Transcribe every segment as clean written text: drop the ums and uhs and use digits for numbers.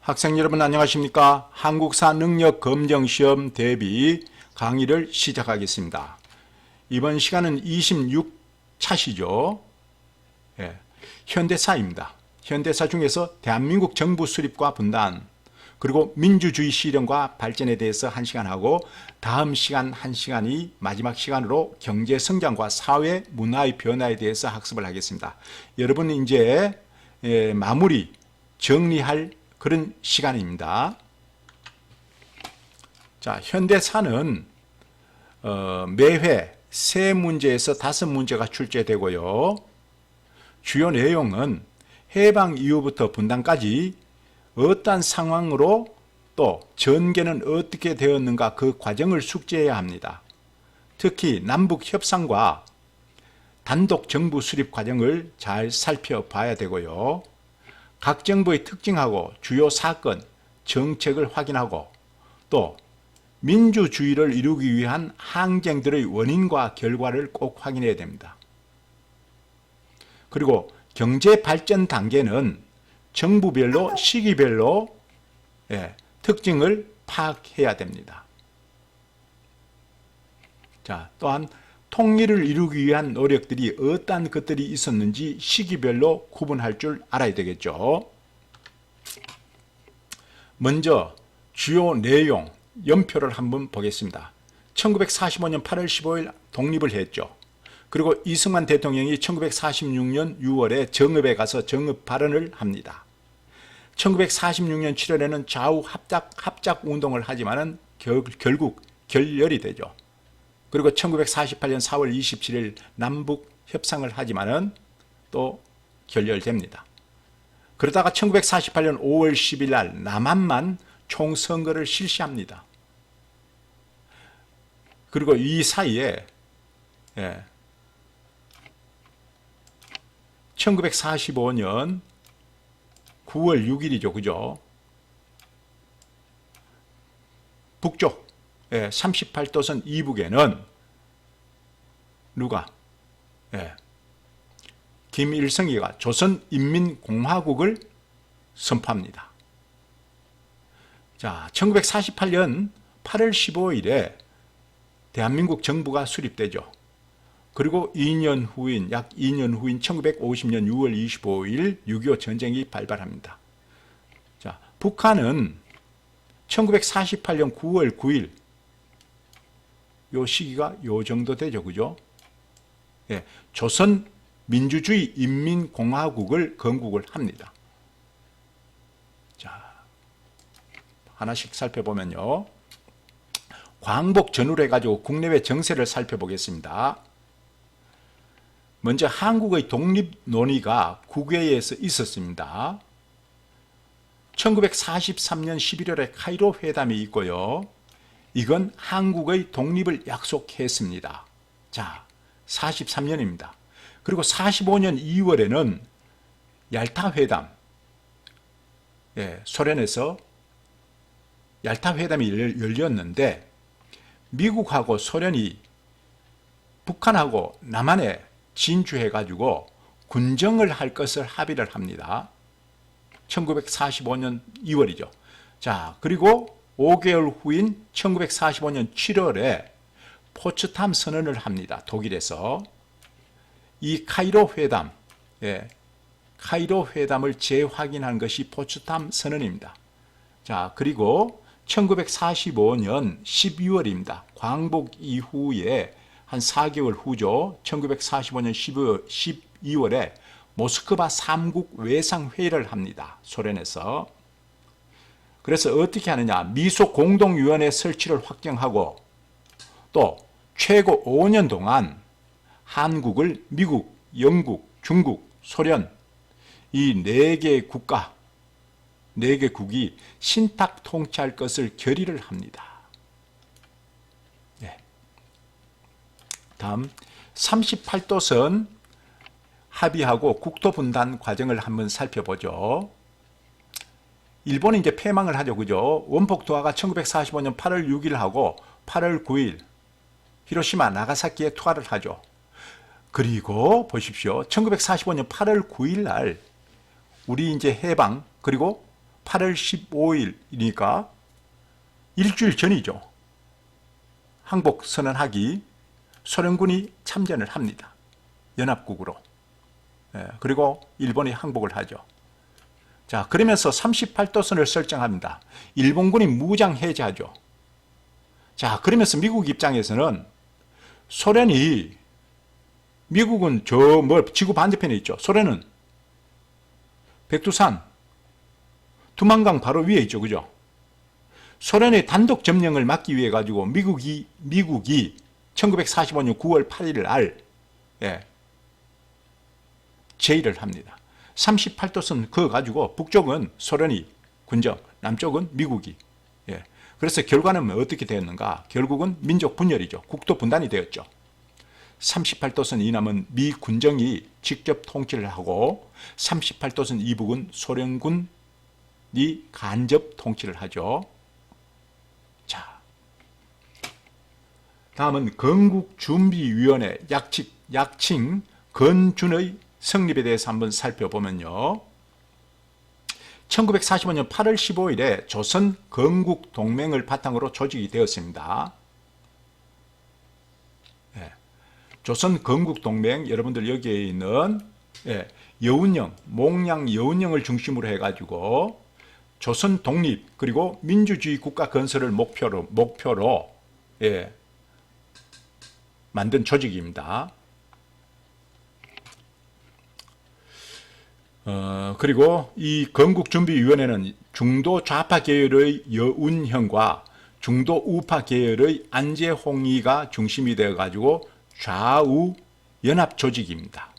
학생 여러분 안녕하십니까? 한국사 능력검정시험 대비 강의를 시작하겠습니다. 이번 시간은 26차시죠. 현대사입니다. 현대사 중에서 대한민국 정부 수립과 분단, 그리고 민주주의 실현과 발전에 대해서 1시간 하고, 다음 시간 1시간이 마지막 시간으로 경제 성장과 사회 문화의 변화에 대해서 학습을 하겠습니다. 여러분 이제 마무리 정리할 그런 시간입니다. 자, 현대사는 매회 3문제에서 5문제가 출제되고요. 주요 내용은 해방 이후부터 분단까지 어떤 상황으로 또 전개는 어떻게 되었는가 그 과정을 숙지해야 합니다. 특히 남북 협상과 단독 정부 수립 과정을 잘 살펴봐야 되고요. 각 정부의 특징하고 주요 사건, 정책을 확인하고 또 민주주의를 이루기 위한 항쟁들의 원인과 결과를 꼭 확인해야 됩니다. 그리고 경제 발전 단계는 정부별로 시기별로 특징을 파악해야 됩니다. 자, 또한 통일을 이루기 위한 노력들이 어떠한 것들이 있었는지 시기별로 구분할 줄 알아야 되겠죠. 먼저 주요 내용, 연표를 한번 보겠습니다. 1945년 8월 15일 독립을 했죠. 그리고 이승만 대통령이 1946년 6월에 정읍에 가서 정읍 발언을 합니다. 1946년 7월에는 좌우 합작 운동을 하지만은 결국 결렬이 되죠. 그리고 1948년 4월 27일 남북 협상을 하지만은 또 결렬됩니다. 그러다가 1948년 5월 10일 날 남한만 총선거를 실시합니다. 그리고 이 사이에 1945년 9월 6일이죠. 그죠? 북쪽 38도선 이북에는 누가? 김일성이가 조선인민공화국을 선포합니다. 자, 1948년 8월 15일에 대한민국 정부가 수립되죠. 그리고 2년 후인, 약 2년 후인 1950년 6월 25일 6.25 전쟁이 발발합니다. 자, 북한은 1948년 9월 9일 요 시기가 요 정도 되죠. 그죠? 조선 민주주의 인민공화국을 건국을 합니다. 자, 하나씩 살펴보면요. 광복 전후를 해가지고 국내외 정세를 살펴보겠습니다. 먼저 한국의 독립 논의가 국외에서 있었습니다. 1943년 11월에 카이로 회담이 있고요. 이건 한국의 독립을 약속했습니다. 자, 43년입니다. 그리고 45년 2월에는 얄타 회담, 소련에서 얄타 회담이 열렸는데 미국하고 소련이 북한하고 남한에 진주해가지고 군정을 할 것을 합의를 합니다. 1945년 2월이죠. 자, 그리고 5개월 후인 1945년 7월에 포츠담 선언을 합니다. 독일에서. 이 카이로 회담, 카이로 회담을 재확인한 것이 포츠담 선언입니다. 자, 그리고 1945년 12월입니다. 광복 이후에 한 4개월 후죠. 1945년 12월에 모스크바 3국 외상회의를 합니다. 소련에서. 그래서 어떻게 하느냐. 미소 공동위원회 설치를 확정하고 또 최고 5년 동안 한국을 미국, 영국, 중국, 소련 이 4개 국가, 4개국이 신탁 통치할 것을 결의를 합니다. 다음 38도선 합의하고 국토분단 과정을 한번 살펴보죠. 일본이 이제 패망을 하죠. 그죠? 원폭 투하가 1945년 8월 6일 하고 8월 9일 히로시마, 나가사키에 투하를 하죠. 그리고 보십시오. 1945년 8월 9일 날 우리 이제 해방 그리고 8월 15일이니까 일주일 전이죠. 항복 선언하기 소련군이 참전을 합니다. 연합국으로. 그리고 일본이 항복을 하죠. 자, 그러면서 38도선을 설정합니다. 일본군이 무장 해제하죠. 자, 그러면서 미국 입장에서는 소련이, 미국은 지구 반대편에 있죠. 소련은 백두산, 두만강 바로 위에 있죠. 그죠? 소련의 단독 점령을 막기 위해 가지고 미국이 1945년 9월 8일 날 제의를 합니다. 38도선 그어 가지고 북쪽은 소련이 군정, 남쪽은 미국이. 그래서 결과는 어떻게 되었는가? 결국은 민족 분열이죠. 국토 분단이 되었죠. 38도선 이남은 미 군정이 직접 통치를 하고 38도선 이북은 소련군이 간접 통치를 하죠. 자, 다음은 건국준비위원회 약칭 건준의 성립에 대해서 한번 살펴보면요. 1945년 8월 15일에 조선 건국 동맹을 바탕으로 조직이 되었습니다. 조선 건국 동맹, 여러분들 여기에 있는 여운령, 몽양 여운령을 중심으로 해가지고 조선 독립 그리고 민주주의 국가 건설을 목표로 만든 조직입니다. 그리고 이 건국준비위원회는 중도 좌파 계열의 여운형과 중도 우파 계열의 안재홍이가 중심이 되어가지고 좌우 연합 조직입니다.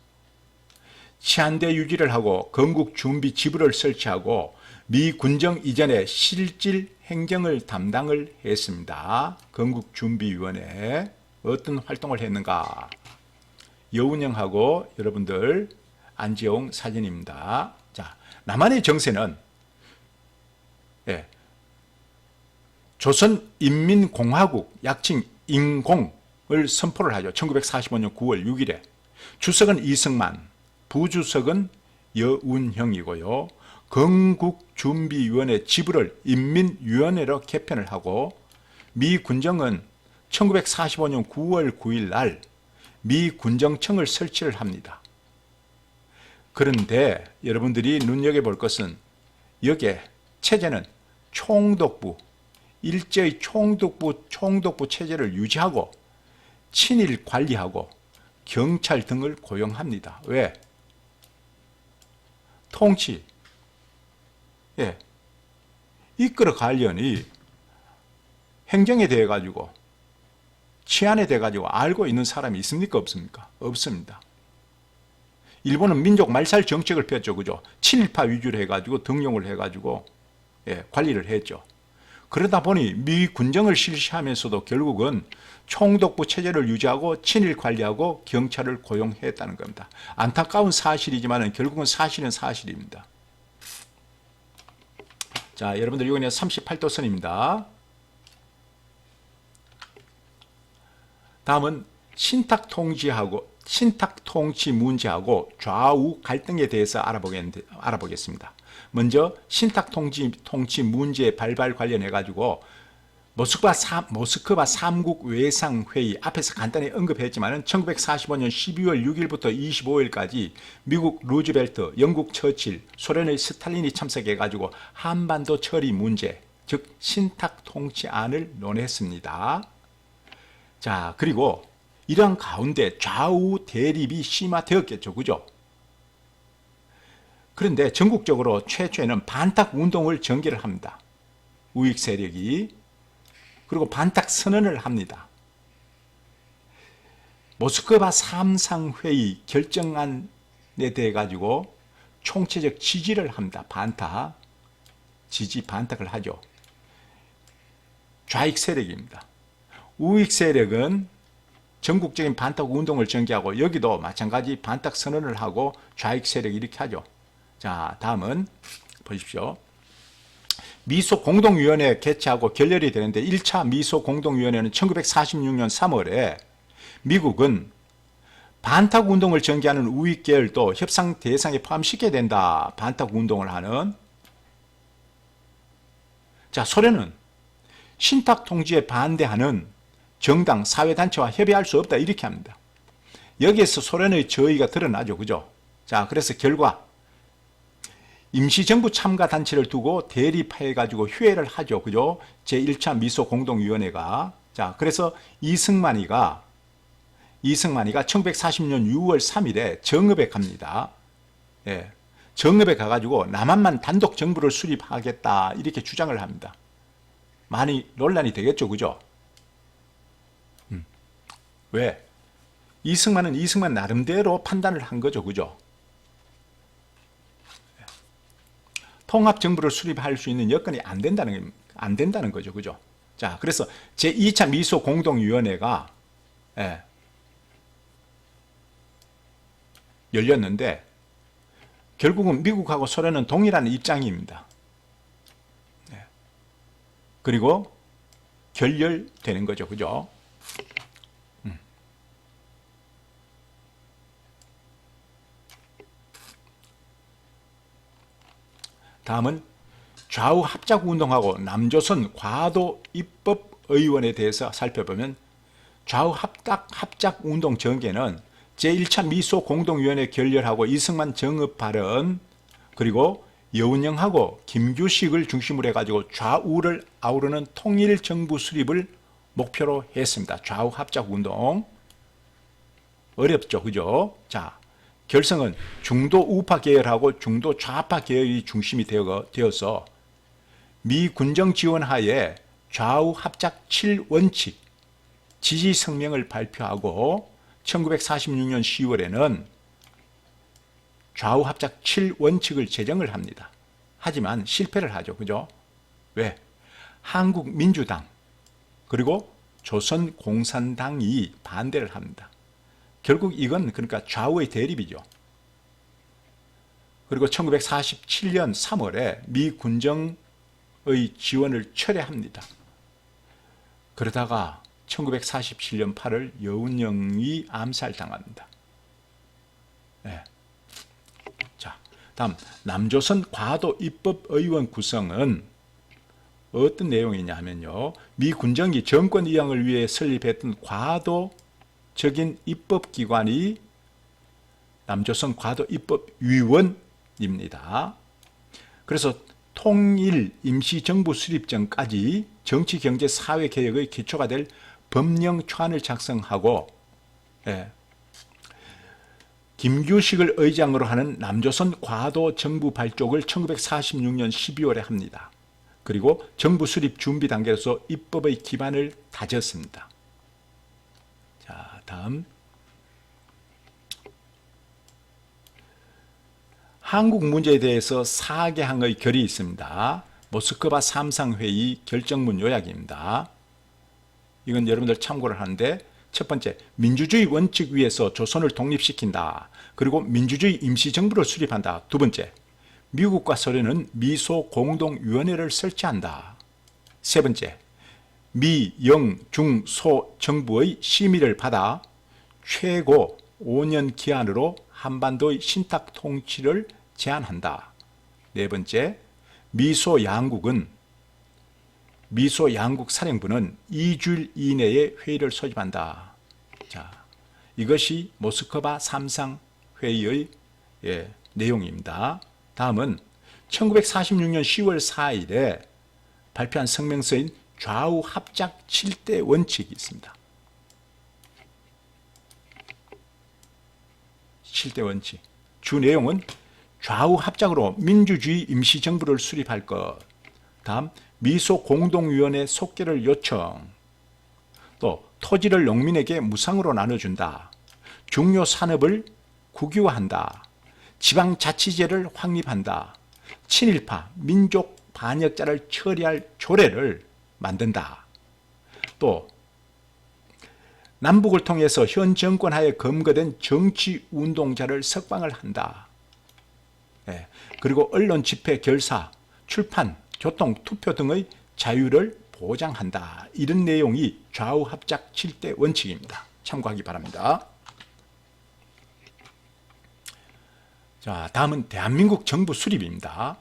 치안대 유지를 하고 건국준비 지부를 설치하고 미 군정 이전에 실질 행정을 담당을 했습니다. 건국준비위원회 어떤 활동을 했는가? 여운형하고 여러분들 안재홍 사진입니다. 자, 남한의 정세는 조선인민공화국 약칭 인공을 선포를 하죠. 1945년 9월 6일에 주석은 이승만, 부주석은 여운형이고요. 건국준비위원회 지부를 인민위원회로 개편을 하고 미 군정은 1945년 9월 9일 날 미 군정청을 설치를 합니다. 그런데 여러분들이 눈여겨볼 것은 여기에 체제는 총독부, 일제의 총독부 체제를 유지하고 친일 관리하고 경찰 등을 고용합니다. 왜? 통치, 이끌어 가려니 행정에 대해 가지고 치안에 대해 가지고 알고 있는 사람이 있습니까? 없습니까? 없습니다. 일본은 민족 말살 정책을 폈죠. 그죠? 친일파 위주로 해가지고 등용을 해가지고 관리를 했죠. 그러다 보니 미 군정을 실시하면서도 결국은 총독부 체제를 유지하고 친일 관리하고 경찰을 고용했다는 겁니다. 안타까운 사실이지만 결국은 사실은 사실입니다. 자, 여러분들 이번에 38도선입니다. 다음은 신탁통치 문제하고 좌우 갈등에 대해서 알아보겠습니다. 먼저 신탁통치 문제 발발 관련해 가지고 모스크바 3국 외상회의 앞에서 간단히 언급했지만 1945년 12월 6일부터 25일까지 미국 루즈벨트, 영국 처칠, 소련의 스탈린이 참석해 가지고 한반도 처리 문제, 즉 신탁통치안을 논했습니다. 자, 그리고 이러한 가운데 좌우 대립이 심화되었겠죠. 그죠? 그런데 전국적으로 최초에는 반탁 운동을 전개를 합니다. 우익 세력이. 그리고 반탁 선언을 합니다. 모스크바 3상회의 결정안에 대해 가지고 총체적 지지를 합니다. 반탁을 하죠. 좌익 세력입니다. 우익 세력은 전국적인 반탁 운동을 전개하고 여기도 마찬가지 반탁 선언을 하고 좌익 세력이 이렇게 하죠. 자, 다음은 보십시오. 미소 공동위원회 개최하고 결렬이 되는데 1차 미소 공동위원회는 1946년 3월에 미국은 반탁 운동을 전개하는 우익 계열도 협상 대상에 포함시켜야 된다. 반탁 운동을 하는. 자, 소련은 신탁 통치에 반대하는 정당, 사회단체와 협의할 수 없다 이렇게 합니다. 여기에서 소련의 저의가 드러나죠. 그죠? 자, 그래서 결과 임시정부 참가 단체를 두고 대립해가지고 휴회를 하죠. 그죠? 제1차 미소 공동위원회가. 자, 그래서 이승만이가 1940년 6월 3일에 정읍에 갑니다. 예. 정읍에 가가지고 남한만 단독 정부를 수립하겠다 이렇게 주장을 합니다. 많이 논란이 되겠죠. 그죠? 왜? 이승만은 이승만 나름대로 판단을 한 거죠. 그죠? 통합정부를 수립할 수 있는 여건이 안 된다는 거죠. 그죠? 자, 그래서 제2차 미소 공동위원회가 열렸는데 결국은 미국하고 소련은 동일한 입장입니다. 그리고 결렬되는 거죠. 그죠? 다음은 좌우 합작운동하고 남조선 과도 입법의원에 대해서 살펴보면 좌우 합작운동 전개는 제1차 미소 공동위원회 결렬하고 이승만 정읍 발언 그리고 여운형하고 김규식을 중심으로 해가지고 좌우를 아우르는 통일정부 수립을 목표로 했습니다. 좌우 합작운동 어렵죠. 그죠? 자, 결성은 중도 우파 계열하고 중도 좌파 계열이 중심이 되어서 미 군정 지원 하에 좌우 합작 7원칙 지지 성명을 발표하고 1946년 10월에는 좌우 합작 7원칙을 제정을 합니다. 하지만 실패를 하죠. 그죠? 왜? 한국민주당 그리고 조선공산당이 반대를 합니다. 결국 이건 그러니까 좌우의 대립이죠. 그리고 1947년 3월에 미 군정의 지원을 철회합니다. 그러다가 1947년 8월 여운형이 암살당합니다. 네. 자, 다음 남조선 과도 입법의원 구성은 어떤 내용이냐 하면요. 미 군정이 정권 이양을 위해 설립했던 과도적인 입법기관이 남조선 과도 입법위원입니다. 그래서 통일 임시정부 수립 전까지 정치, 경제, 사회 개혁의 기초가 될 법령 초안을 작성하고 김규식을 의장으로 하는 남조선 과도 정부 발족을 1946년 12월에 합니다. 그리고 정부 수립 준비 단계로서 입법의 기반을 다졌습니다. 자, 다음 한국 문제에 대해서 4개항의 결이 있습니다. 모스크바 3상회의 결정문 요약입니다. 이건 여러분들 참고를 하는데 첫 번째, 민주주의 원칙 위에서 조선을 독립시킨다. 그리고 민주주의 임시정부를 수립한다. 두 번째, 미국과 소련은 미소 공동위원회를 설치한다. 세 번째, 미, 영, 중, 소 정부의 심의를 받아 최고 5년 기한으로 한반도의 신탁 통치를 제한한다. 네 번째, 미소 양국 사령부는 2주일 이내에 회의를 소집한다. 자, 이것이 모스크바 3상 회의의 내용입니다. 다음은 1946년 10월 4일에 발표한 성명서인 좌우 합작 7대 원칙이 있습니다. 7대 원칙. 주 내용은 좌우 합작으로 민주주의 임시정부를 수립할 것. 다음, 미소 공동위원회 속개를 요청. 또 토지를 농민에게 무상으로 나눠준다. 중요 산업을 국유화한다. 지방자치제를 확립한다. 친일파, 민족 반역자를 처리할 조례를 만든다. 또 남북을 통해서 현 정권 하에 검거된 정치운동자를 석방을 한다. 그리고 언론 집회, 결사, 출판, 교통, 투표 등의 자유를 보장한다. 이런 내용이 좌우 합작 7대 원칙입니다. 참고하기 바랍니다. 자, 다음은 대한민국 정부 수립입니다.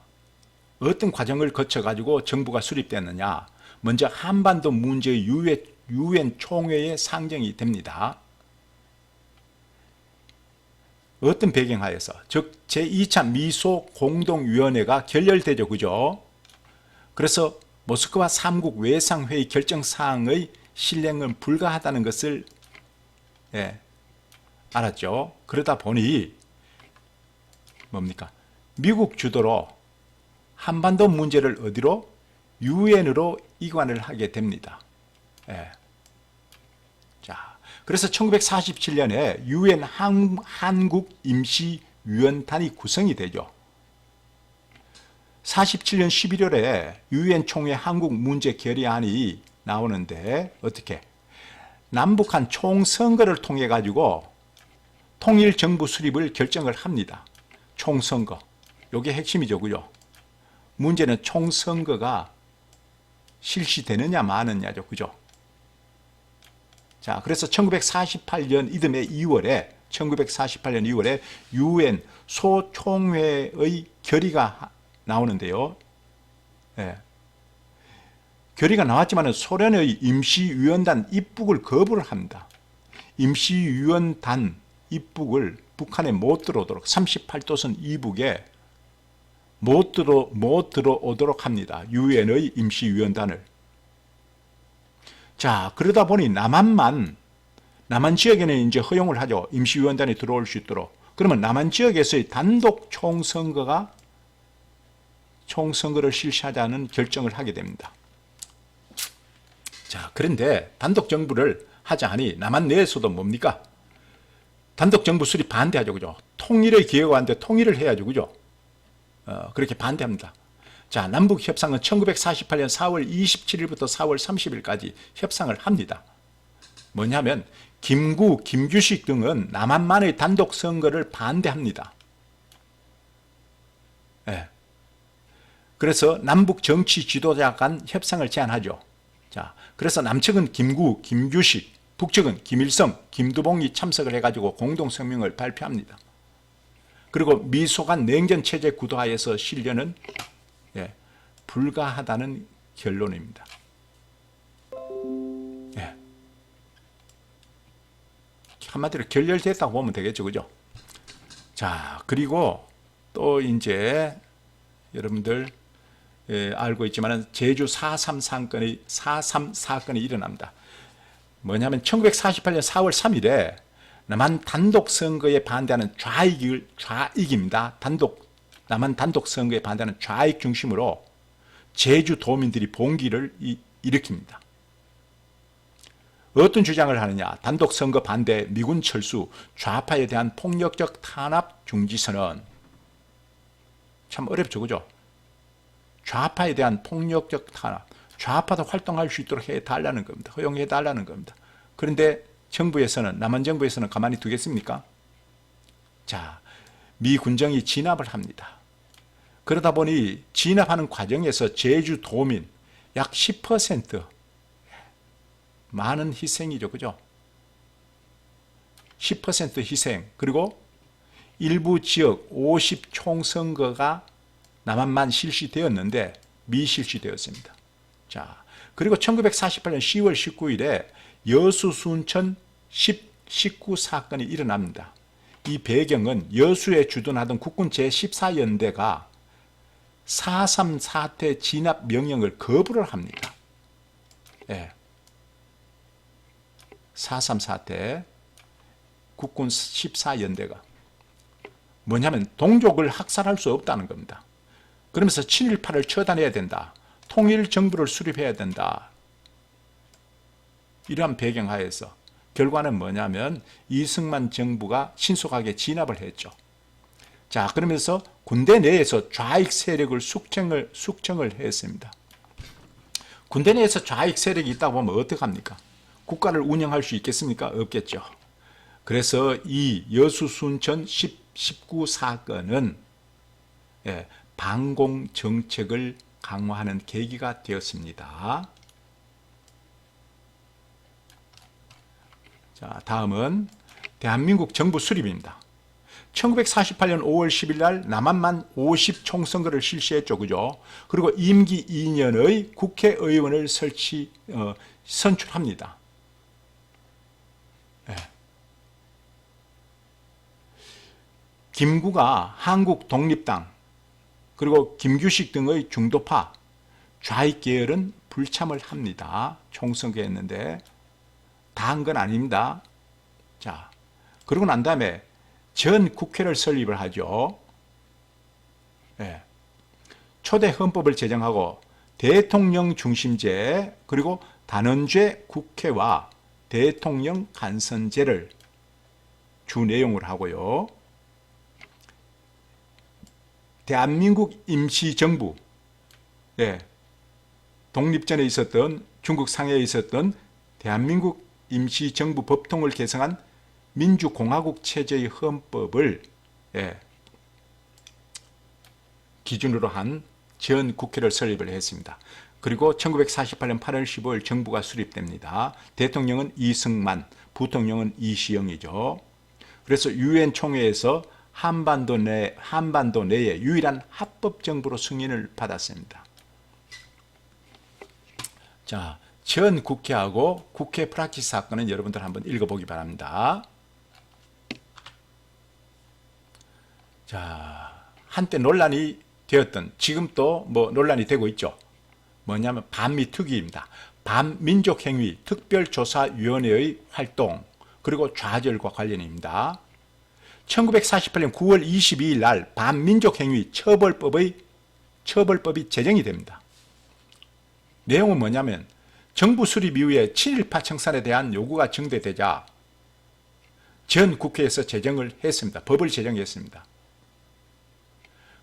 어떤 과정을 거쳐가지고 정부가 수립됐느냐. 먼저 한반도 문제의 유엔 총회의 상정이 됩니다. 어떤 배경하에서, 즉 제2차 미소 공동위원회가 결렬되죠. 그죠? 그래서 모스크바 3국 외상회의 결정사항의 실행은 불가하다는 것을 알았죠. 그러다 보니 뭡니까? 미국 주도로 한반도 문제를 어디로? 유엔으로 이관을 하게 됩니다. 자, 그래서 1947년에 유엔 한국 임시위원단이 구성이 되죠. 47년 11월에 유엔 총회 한국 문제 결의안이 나오는데 어떻게? 남북한 총선거를 통해 가지고 통일 정부 수립을 결정을 합니다. 총선거. 요게 핵심이죠. 그죠? 문제는 총선거가 실시되느냐 마느냐죠. 그죠? 자, 그래서 1948년 이듬해 1948년 2월에 유엔 소총회의 결의가 나오는데요. 결의가 나왔지만 소련의 임시위원단 입국을 거부를 합니다. 임시위원단 입국을 북한에 못 들어오도록 38도선 이북에 못 들어오도록 합니다. 유엔의 임시위원단을. 자, 그러다 보니 남한 지역에는 이제 허용을 하죠. 임시위원단이 들어올 수 있도록. 그러면 남한 지역에서의 단독 총선거를 실시하자는 결정을 하게 됩니다. 자, 그런데 단독 정부를 하자니 남한 내에서도 뭡니까? 단독 정부 수립 반대하죠. 그죠? 통일의 기회가 왔는데 통일을 해야죠. 그죠? 그렇게 반대합니다. 자, 남북 협상은 1948년 4월 27일부터 4월 30일까지 협상을 합니다. 뭐냐면 김구, 김규식 등은 남한만의 단독 선거를 반대합니다. 그래서 남북 정치 지도자 간 협상을 제안하죠. 자, 그래서 남측은 김구, 김규식, 북측은 김일성, 김두봉이 참석을 해가지고 공동성명을 발표합니다. 그리고 미소 간 냉전 체제 구도하에서 실현은 불가하다는 결론입니다. 한마디로 결렬됐다고 보면 되겠죠. 그죠? 자, 그리고 또 이제 여러분들 알고 있지만 제주 4.3 사건이 일어납니다. 뭐냐면 1948년 4월 3일에 남한 단독 선거에 반대하는 좌익입니다. 남한 단독 선거에 반대하는 좌익 중심으로 제주 도민들이 봉기를 일으킵니다. 어떤 주장을 하느냐? 단독 선거 반대, 미군 철수, 좌파에 대한 폭력적 탄압 중지선언. 참 어렵죠. 그죠? 좌파에 대한 폭력적 탄압. 좌파도 활동할 수 있도록 해달라는 겁니다. 허용해달라는 겁니다. 그런데 정부에서는, 남한 정부에서는 가만히 두겠습니까? 자, 미 군정이 진압을 합니다. 그러다 보니 진압하는 과정에서 제주 도민 약 10% 많은 희생이죠. 그죠? 10% 희생. 그리고 일부 지역 50 총선거가 남한만 실시되었는데 미실시되었습니다. 자, 그리고 1948년 10월 19일에 여수 순천 19 사건이 일어납니다. 이 배경은 여수에 주둔하던 국군 제14연대가 4.3 사태 진압 명령을 거부를 합니다. 4.3 사태 국군 14연대가 뭐냐면 동족을 학살할 수 없다는 겁니다. 그러면서 친일파를 처단해야 된다. 통일 정부를 수립해야 된다. 이러한 배경하에서 결과는 뭐냐면 이승만 정부가 신속하게 진압을 했죠. 자, 그러면서 군대 내에서 좌익 세력을 숙청을 했습니다. 군대 내에서 좌익 세력이 있다고 보면 어떡합니까? 국가를 운영할 수 있겠습니까? 없겠죠. 그래서 이 여수 순천 19 사건은 반공 정책을 강화하는 계기가 되었습니다. 자, 다음은 대한민국 정부 수립입니다. 1948년 5월 10일 날 남한만 50 총선거를 실시했죠. 그죠? 그리고 임기 2년의 국회의원을 선출합니다. 네. 김구가 한국독립당 그리고 김규식 등의 중도파 좌익 계열은 불참을 합니다. 총선거 했는데 다 한 건 아닙니다. 자, 그러고 난 다음에 전 국회를 설립을 하죠. 네. 초대 헌법을 제정하고 대통령 중심제 그리고 단원제 국회와 대통령 간선제를 주 내용으로 하고요. 대한민국 임시정부, 네. 독립전에 있었던 중국 상해에 있었던 대한민국 임시정부 법통을 개성한 민주공화국 체제의 헌법을 기준으로 한 전 국회를 설립을 했습니다. 그리고 1948년 8월 15일 정부가 수립됩니다. 대통령은 이승만, 부통령은 이시영이죠. 그래서 유엔 총회에서 한반도 내에 유일한 합법 정부로 승인을 받았습니다. 자, 전 국회하고 국회 프락티스 사건은 여러분들 한번 읽어보기 바랍니다. 자, 한때 논란이 되었던, 지금 또 논란이 되고 있죠. 뭐냐면 반미특위입니다. 반민족행위 특별조사위원회의 활동, 그리고 좌절과 관련입니다. 1948년 9월 22일 날 반민족행위 처벌법이 제정이 됩니다. 내용은 뭐냐면 정부 수립 이후에 친일파 청산에 대한 요구가 증대되자 전 국회에서 제정을 했습니다. 법을 제정했습니다.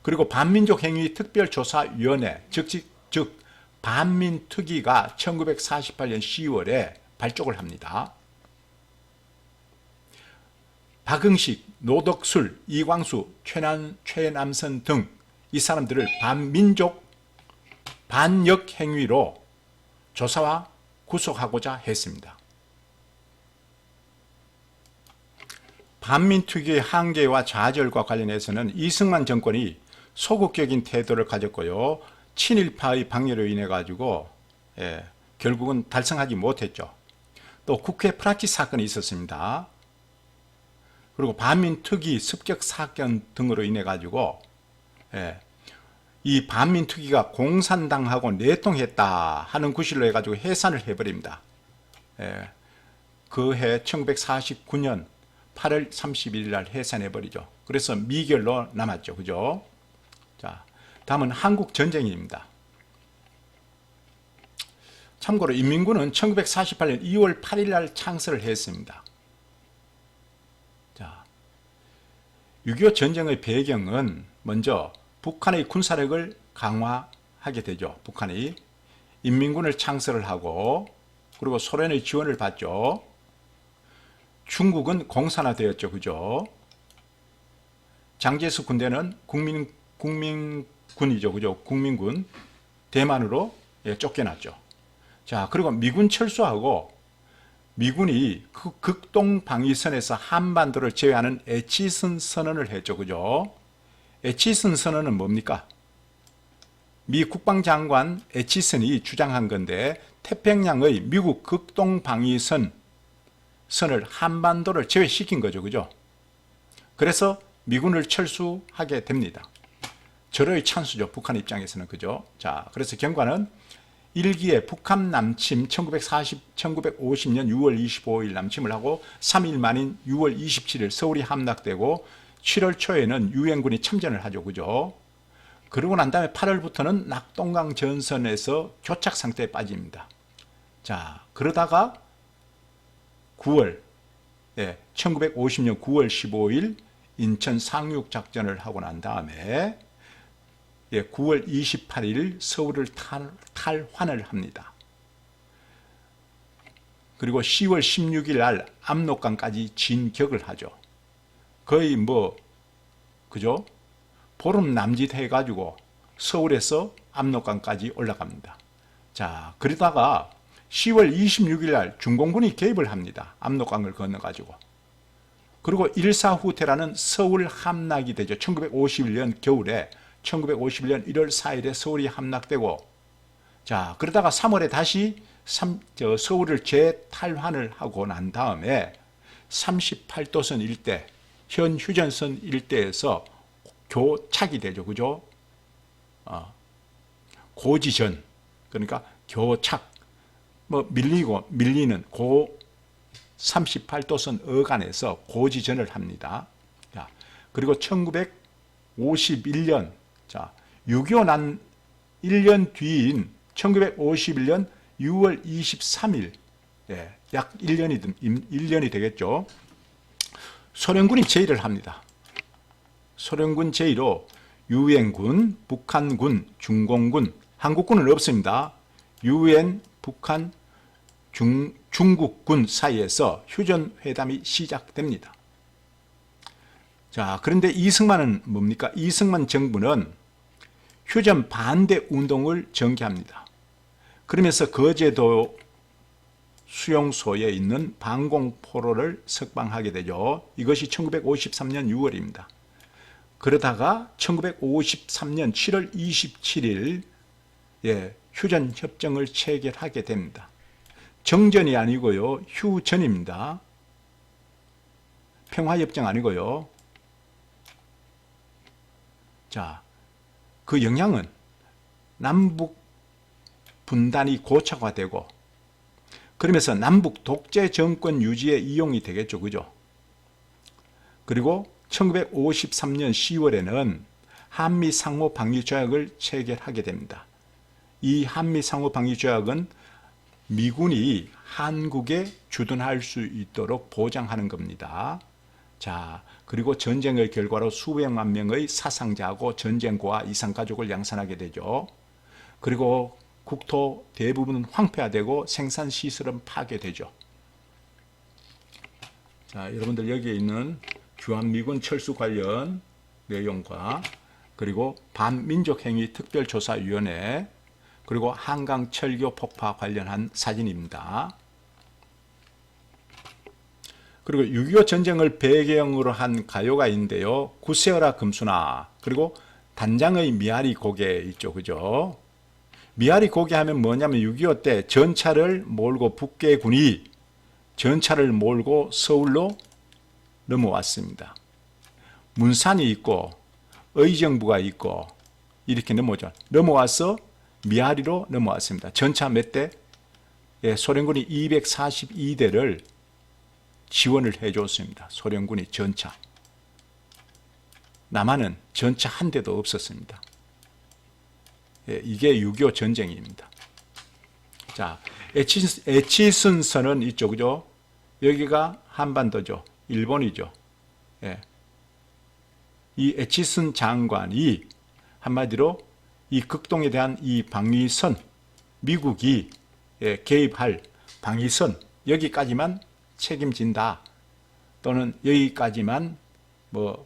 그리고 반민족행위 특별조사위원회, 즉 반민특위가 1948년 10월에 발족을 합니다. 박응식, 노덕술, 이광수, 최남선 등 이 사람들을 반역 행위로 조사와 구속하고자 했습니다. 반민특위의 한계와 좌절과 관련해서는 이승만 정권이 소극적인 태도를 가졌고요. 친일파의 방해로 인해 가지고 결국은 달성하지 못했죠. 또 국회 프락티스 사건이 있었습니다. 그리고 반민특위 습격 사건 등으로 인해 가지고 이 반민특위가 공산당하고 내통했다 하는 구실로 해가지고 해산을 해버립니다. 그 해 1949년 8월 31일 날 해산해버리죠. 그래서 미결로 남았죠. 그죠? 자, 다음은 한국전쟁입니다. 참고로 인민군은 1948년 2월 8일 날 창설을 했습니다. 자, 6.25 전쟁의 배경은 먼저 북한의 군사력을 강화하게 되죠. 북한이 인민군을 창설을 하고 그리고 소련의 지원을 받죠. 중국은 공산화되었죠. 그죠? 장제스 군대는 국민군이죠. 그죠? 국민군. 대만으로 쫓겨났죠. 자, 그리고 미군 철수하고 미군이 그 극동방위선에서 한반도를 제외하는 에치슨 선언을 했죠. 그죠? 에치슨 선언은 뭡니까? 미 국방장관 에치슨이 주장한 건데 태평양의 미국 극동방위선을 한반도를 제외시킨 거죠. 그죠? 그래서 미군을 철수하게 됩니다. 절호의 찬수죠. 북한 입장에서는. 그죠? 자, 그래서 경과는 1기에 북한 남침 1950년 6월 25일 남침을 하고 3일 만인 6월 27일 서울이 함락되고 7월 초에는 유엔군이 참전을 하죠. 그죠? 그러고 난 다음에 8월부터는 낙동강 전선에서 교착 상태에 빠집니다. 자, 그러다가 1950년 9월 15일 인천 상륙 작전을 하고 난 다음에 9월 28일 서울을 탈환을 합니다. 그리고 10월 16일 날 압록강까지 진격을 하죠. 거의 그죠? 보름 남짓 해가지고 서울에서 압록강까지 올라갑니다. 자, 그러다가 10월 26일 날 중공군이 개입을 합니다. 압록강을 건너가지고. 그리고 일사후퇴라는 서울 함락이 되죠. 1951년 겨울에 1951년 1월 4일에 서울이 함락되고, 자, 그러다가 3월에 다시 서울을 재탈환을 하고 난 다음에 38도선 일대, 현 휴전선 일대에서 교착이 되죠. 그죠? 고지전, 그러니까 교착, 밀리는 38도선 어간에서 고지전을 합니다. 자, 그리고 1951년, 자, 6.25 난 1년 뒤인 1951년 6월 23일, 예, 약 1년이 되겠죠. 소련군이 제의를 합니다. 소련군 제의로 유엔군, 북한군, 중공군, 한국군은 없습니다. 유엔, 북한, 중국군 사이에서 휴전회담이 시작됩니다. 자, 그런데 이승만은 뭡니까? 이승만 정부는 휴전 반대 운동을 전개합니다. 그러면서 거제도 수용소에 있는 방공포로를 석방하게 되죠. 이것이 1953년 6월입니다. 그러다가 1953년 7월 27일 휴전 협정을 체결하게 됩니다. 정전이 아니고요, 휴전입니다. 평화협정 아니고요. 자, 그 영향은 남북 분단이 고착화되고, 그러면서 남북 독재 정권 유지에 이용이 되겠죠. 그죠? 그리고 1953년 10월에는 한미 상호 방위 조약을 체결하게 됩니다. 이 한미 상호 방위 조약은 미군이 한국에 주둔할 수 있도록 보장하는 겁니다. 자, 그리고 전쟁의 결과로 수백만 명의 사상자하고 전쟁고와 이산가족을 양산하게 되죠. 그리고 국토 대부분은 황폐화되고 생산시설은 파괴되죠. 자, 여러분들 여기에 있는 주한미군 철수 관련 내용과 그리고 반민족행위 특별조사위원회, 그리고 한강 철교 폭파 관련한 사진입니다. 그리고 6.25 전쟁을 배경으로 한 가요가 있는데요. 구세어라 금수나, 그리고 단장의 미아리 고개 있죠. 그죠? 미아리 고개 하면 뭐냐면 6.25 때 전차를 몰고 북계군이 전차를 몰고 서울로 넘어왔습니다. 문산이 있고 의정부가 있고 이렇게 넘어와서 미아리로 넘어왔습니다. 전차 몇 대? 소련군이 242대를 지원을 해줬습니다. 소련군이 전차. 남한은 전차 한 대도 없었습니다. 이게 6.25 전쟁입니다. 자, 에치슨선은 이쪽이죠. 여기가 한반도죠. 일본이죠. 이 에치슨 장관이 한마디로 이 극동에 대한 이 방위선, 미국이 개입할 방위선 여기까지만 책임진다, 또는 여기까지만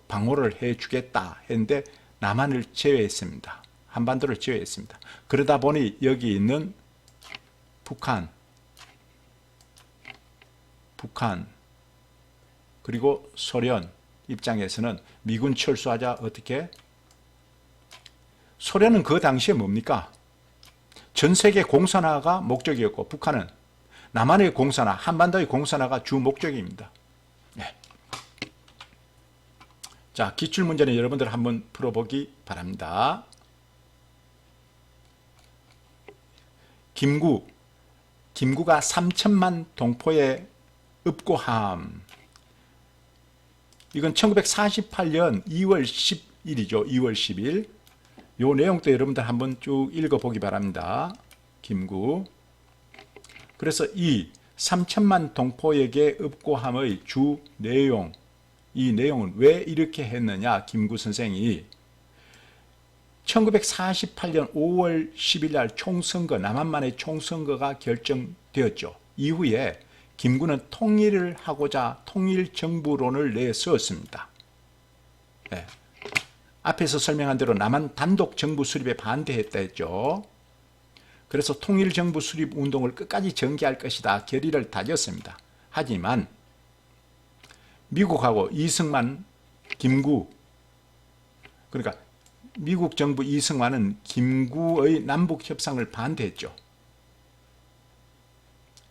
방호를 해주겠다 했는데 남한을 제외했습니다. 한반도를 제외했습니다. 그러다 보니 여기 있는 북한 그리고 소련 입장에서는 미군 철수하자 어떻게? 소련은 그 당시에 뭡니까? 전 세계 공산화가 목적이었고 북한은 남한의 공산화, 한반도의 공산화가 주 목적입니다. 네. 자, 기출문제는 여러분들 한번 풀어보기 바랍니다. 김구가 3천만 동포의 읍고함. 이건 1948년 2월 10일이죠. 2월 10일. 요 내용도 여러분들 한번 쭉 읽어보기 바랍니다. 김구. 그래서 이 3천만 동포에게 읍고함의 주 내용, 이 내용은 왜 이렇게 했느냐, 김구 선생이 1948년 5월 10일 날 총선거, 남한만의 총선거가 결정되었죠. 이후에 김구는 통일을 하고자 통일정부론을 내세웠습니다. 네. 앞에서 설명한 대로 남한 단독 정부 수립에 반대했다 했죠. 그래서 통일정부 수립 운동을 끝까지 전개할 것이다 결의를 다졌습니다. 하지만 미국하고 이승만, 김구, 그러니까 미국 정부 이승만은 김구의 남북 협상을 반대했죠.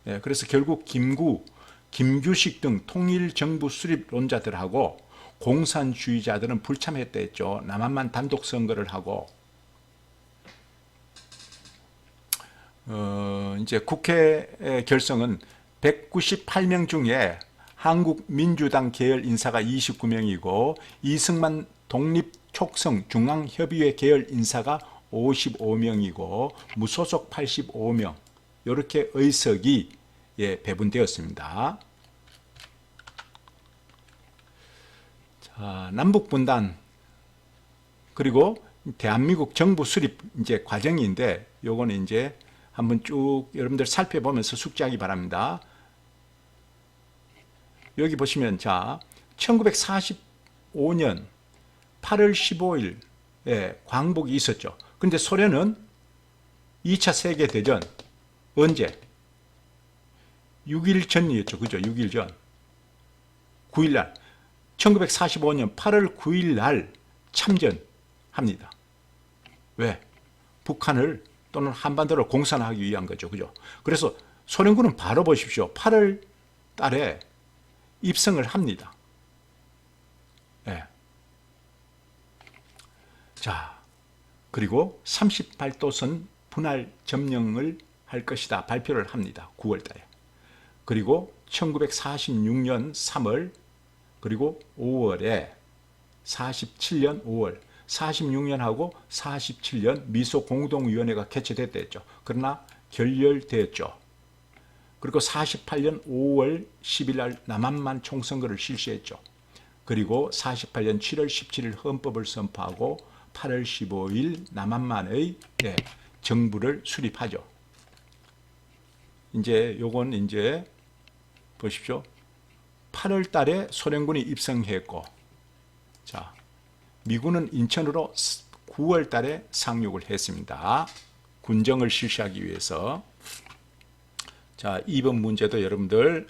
예, 그래서 결국 김구, 김규식 등 통일정부 수립론자들하고 공산주의자들은 불참했다 했죠. 남한만 단독 선거를 하고 이제 국회 결성은 198명 중에 한국민주당 계열 인사가 29명이고 이승만 독립촉성 중앙협의회 계열 인사가 55명이고 무소속 85명 이렇게 의석이 배분되었습니다. 자, 남북분단 그리고 대한민국 정부 수립 이제 과정인데 요거는 이제 한번 쭉 여러분들 살펴보면서 숙지하기 바랍니다. 여기 보시면 자 1945년 8월 15일 광복이 있었죠. 근데 소련은 2차 세계대전 언제? 6일 전이었죠. 그죠? 6일 전. 9일 날. 1945년 8월 9일 날 참전합니다. 왜? 북한을 또는 한반도를 공산하기 위한 거죠. 그죠? 그래서 소련군은 바로 보십시오. 8월 달에 입성을 합니다. 예. 자, 그리고 38도선 분할 점령을 할 것이다. 발표를 합니다. 9월 달에. 그리고 1946년 3월 그리고 5월에 47년 5월 46년하고 47년 미소 공동위원회가 개최됐다 했죠. 그러나 결렬되었죠. 그리고 48년 5월 10일 날 남한만 총선거를 실시했죠. 그리고 48년 7월 17일 헌법을 선포하고 8월 15일 남한만의 정부를 수립하죠. 이제 요건 이제 보십시오. 8월 달에 소련군이 입성했고, 자, 미군은 인천으로 9월 달에 상륙을 했습니다. 군정을 실시하기 위해서. 자, 이번 문제도 여러분들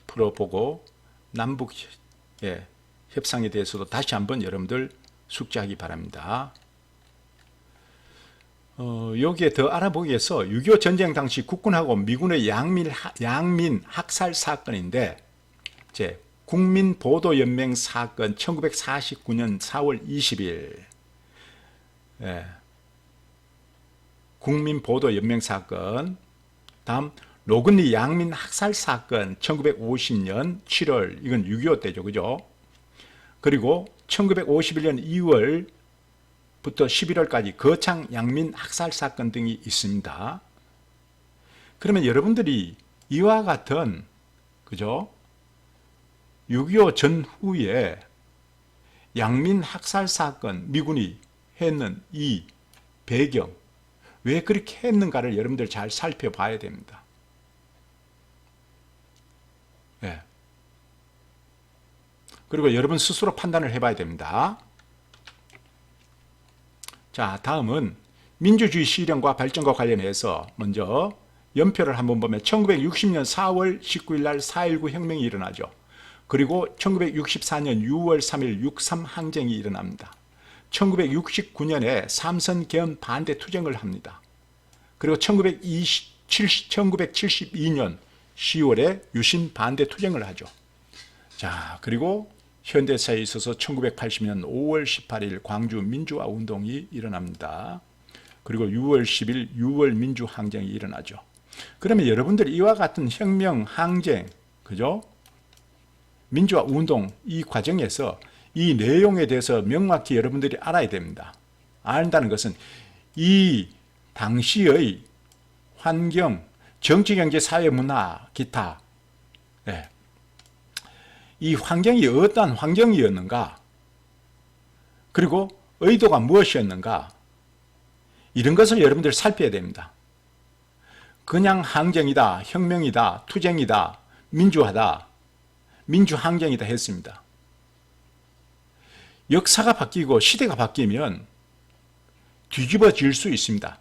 풀어보고 남북 협상에 대해서도 다시 한번 여러분들 숙지하기 바랍니다. 여기에 더 알아보기 위해서 6.25 전쟁 당시 국군하고 미군의 양민 학살 사건인데 제 국민보도연맹 사건 1949년 4월 20일 국민보도연맹 사건, 다음 로근리 양민 학살 사건 1950년 7월, 이건 6.25 때죠. 그죠? 그리고 1951년 2월 부터 11월까지 거창 양민 학살 사건 등이 있습니다. 그러면 여러분들이 이와 같은 그죠? 6.25 전후에 양민 학살 사건 미군이 했는 이 배경 왜 그렇게 했는가를 여러분들 잘 살펴봐야 됩니다. 네. 그리고 여러분 스스로 판단을 해봐야 됩니다. 자, 다음은 민주주의 실현과 발전과 관련해서 먼저 연표를 한번 보면 1960년 4월 19일 날 4.19 혁명이 일어나죠. 그리고 1964년 6월 3일 6.3 항쟁이 일어납니다. 1969년에 삼선 개헌 반대 투쟁을 합니다. 그리고 1972년 10월에 유신 반대 투쟁을 하죠. 자, 그리고 현대사에 있어서 1980년 5월 18일 광주 민주화 운동이 일어납니다. 그리고 6월 10일 6월 민주항쟁이 일어나죠. 그러면 여러분들이 이와 같은 혁명, 항쟁, 그죠? 민주화 운동 이 과정에서 이 내용에 대해서 명확히 여러분들이 알아야 됩니다. 안다는 것은 이 당시의 환경, 정치, 경제, 사회, 문화, 기타 이 환경이 어떠한 환경이었는가, 그리고 의도가 무엇이었는가, 이런 것을 여러분들 살펴야 됩니다. 그냥 항쟁이다, 혁명이다, 투쟁이다, 민주화다, 민주항쟁이다 했습니다. 역사가 바뀌고 시대가 바뀌면 뒤집어질 수 있습니다.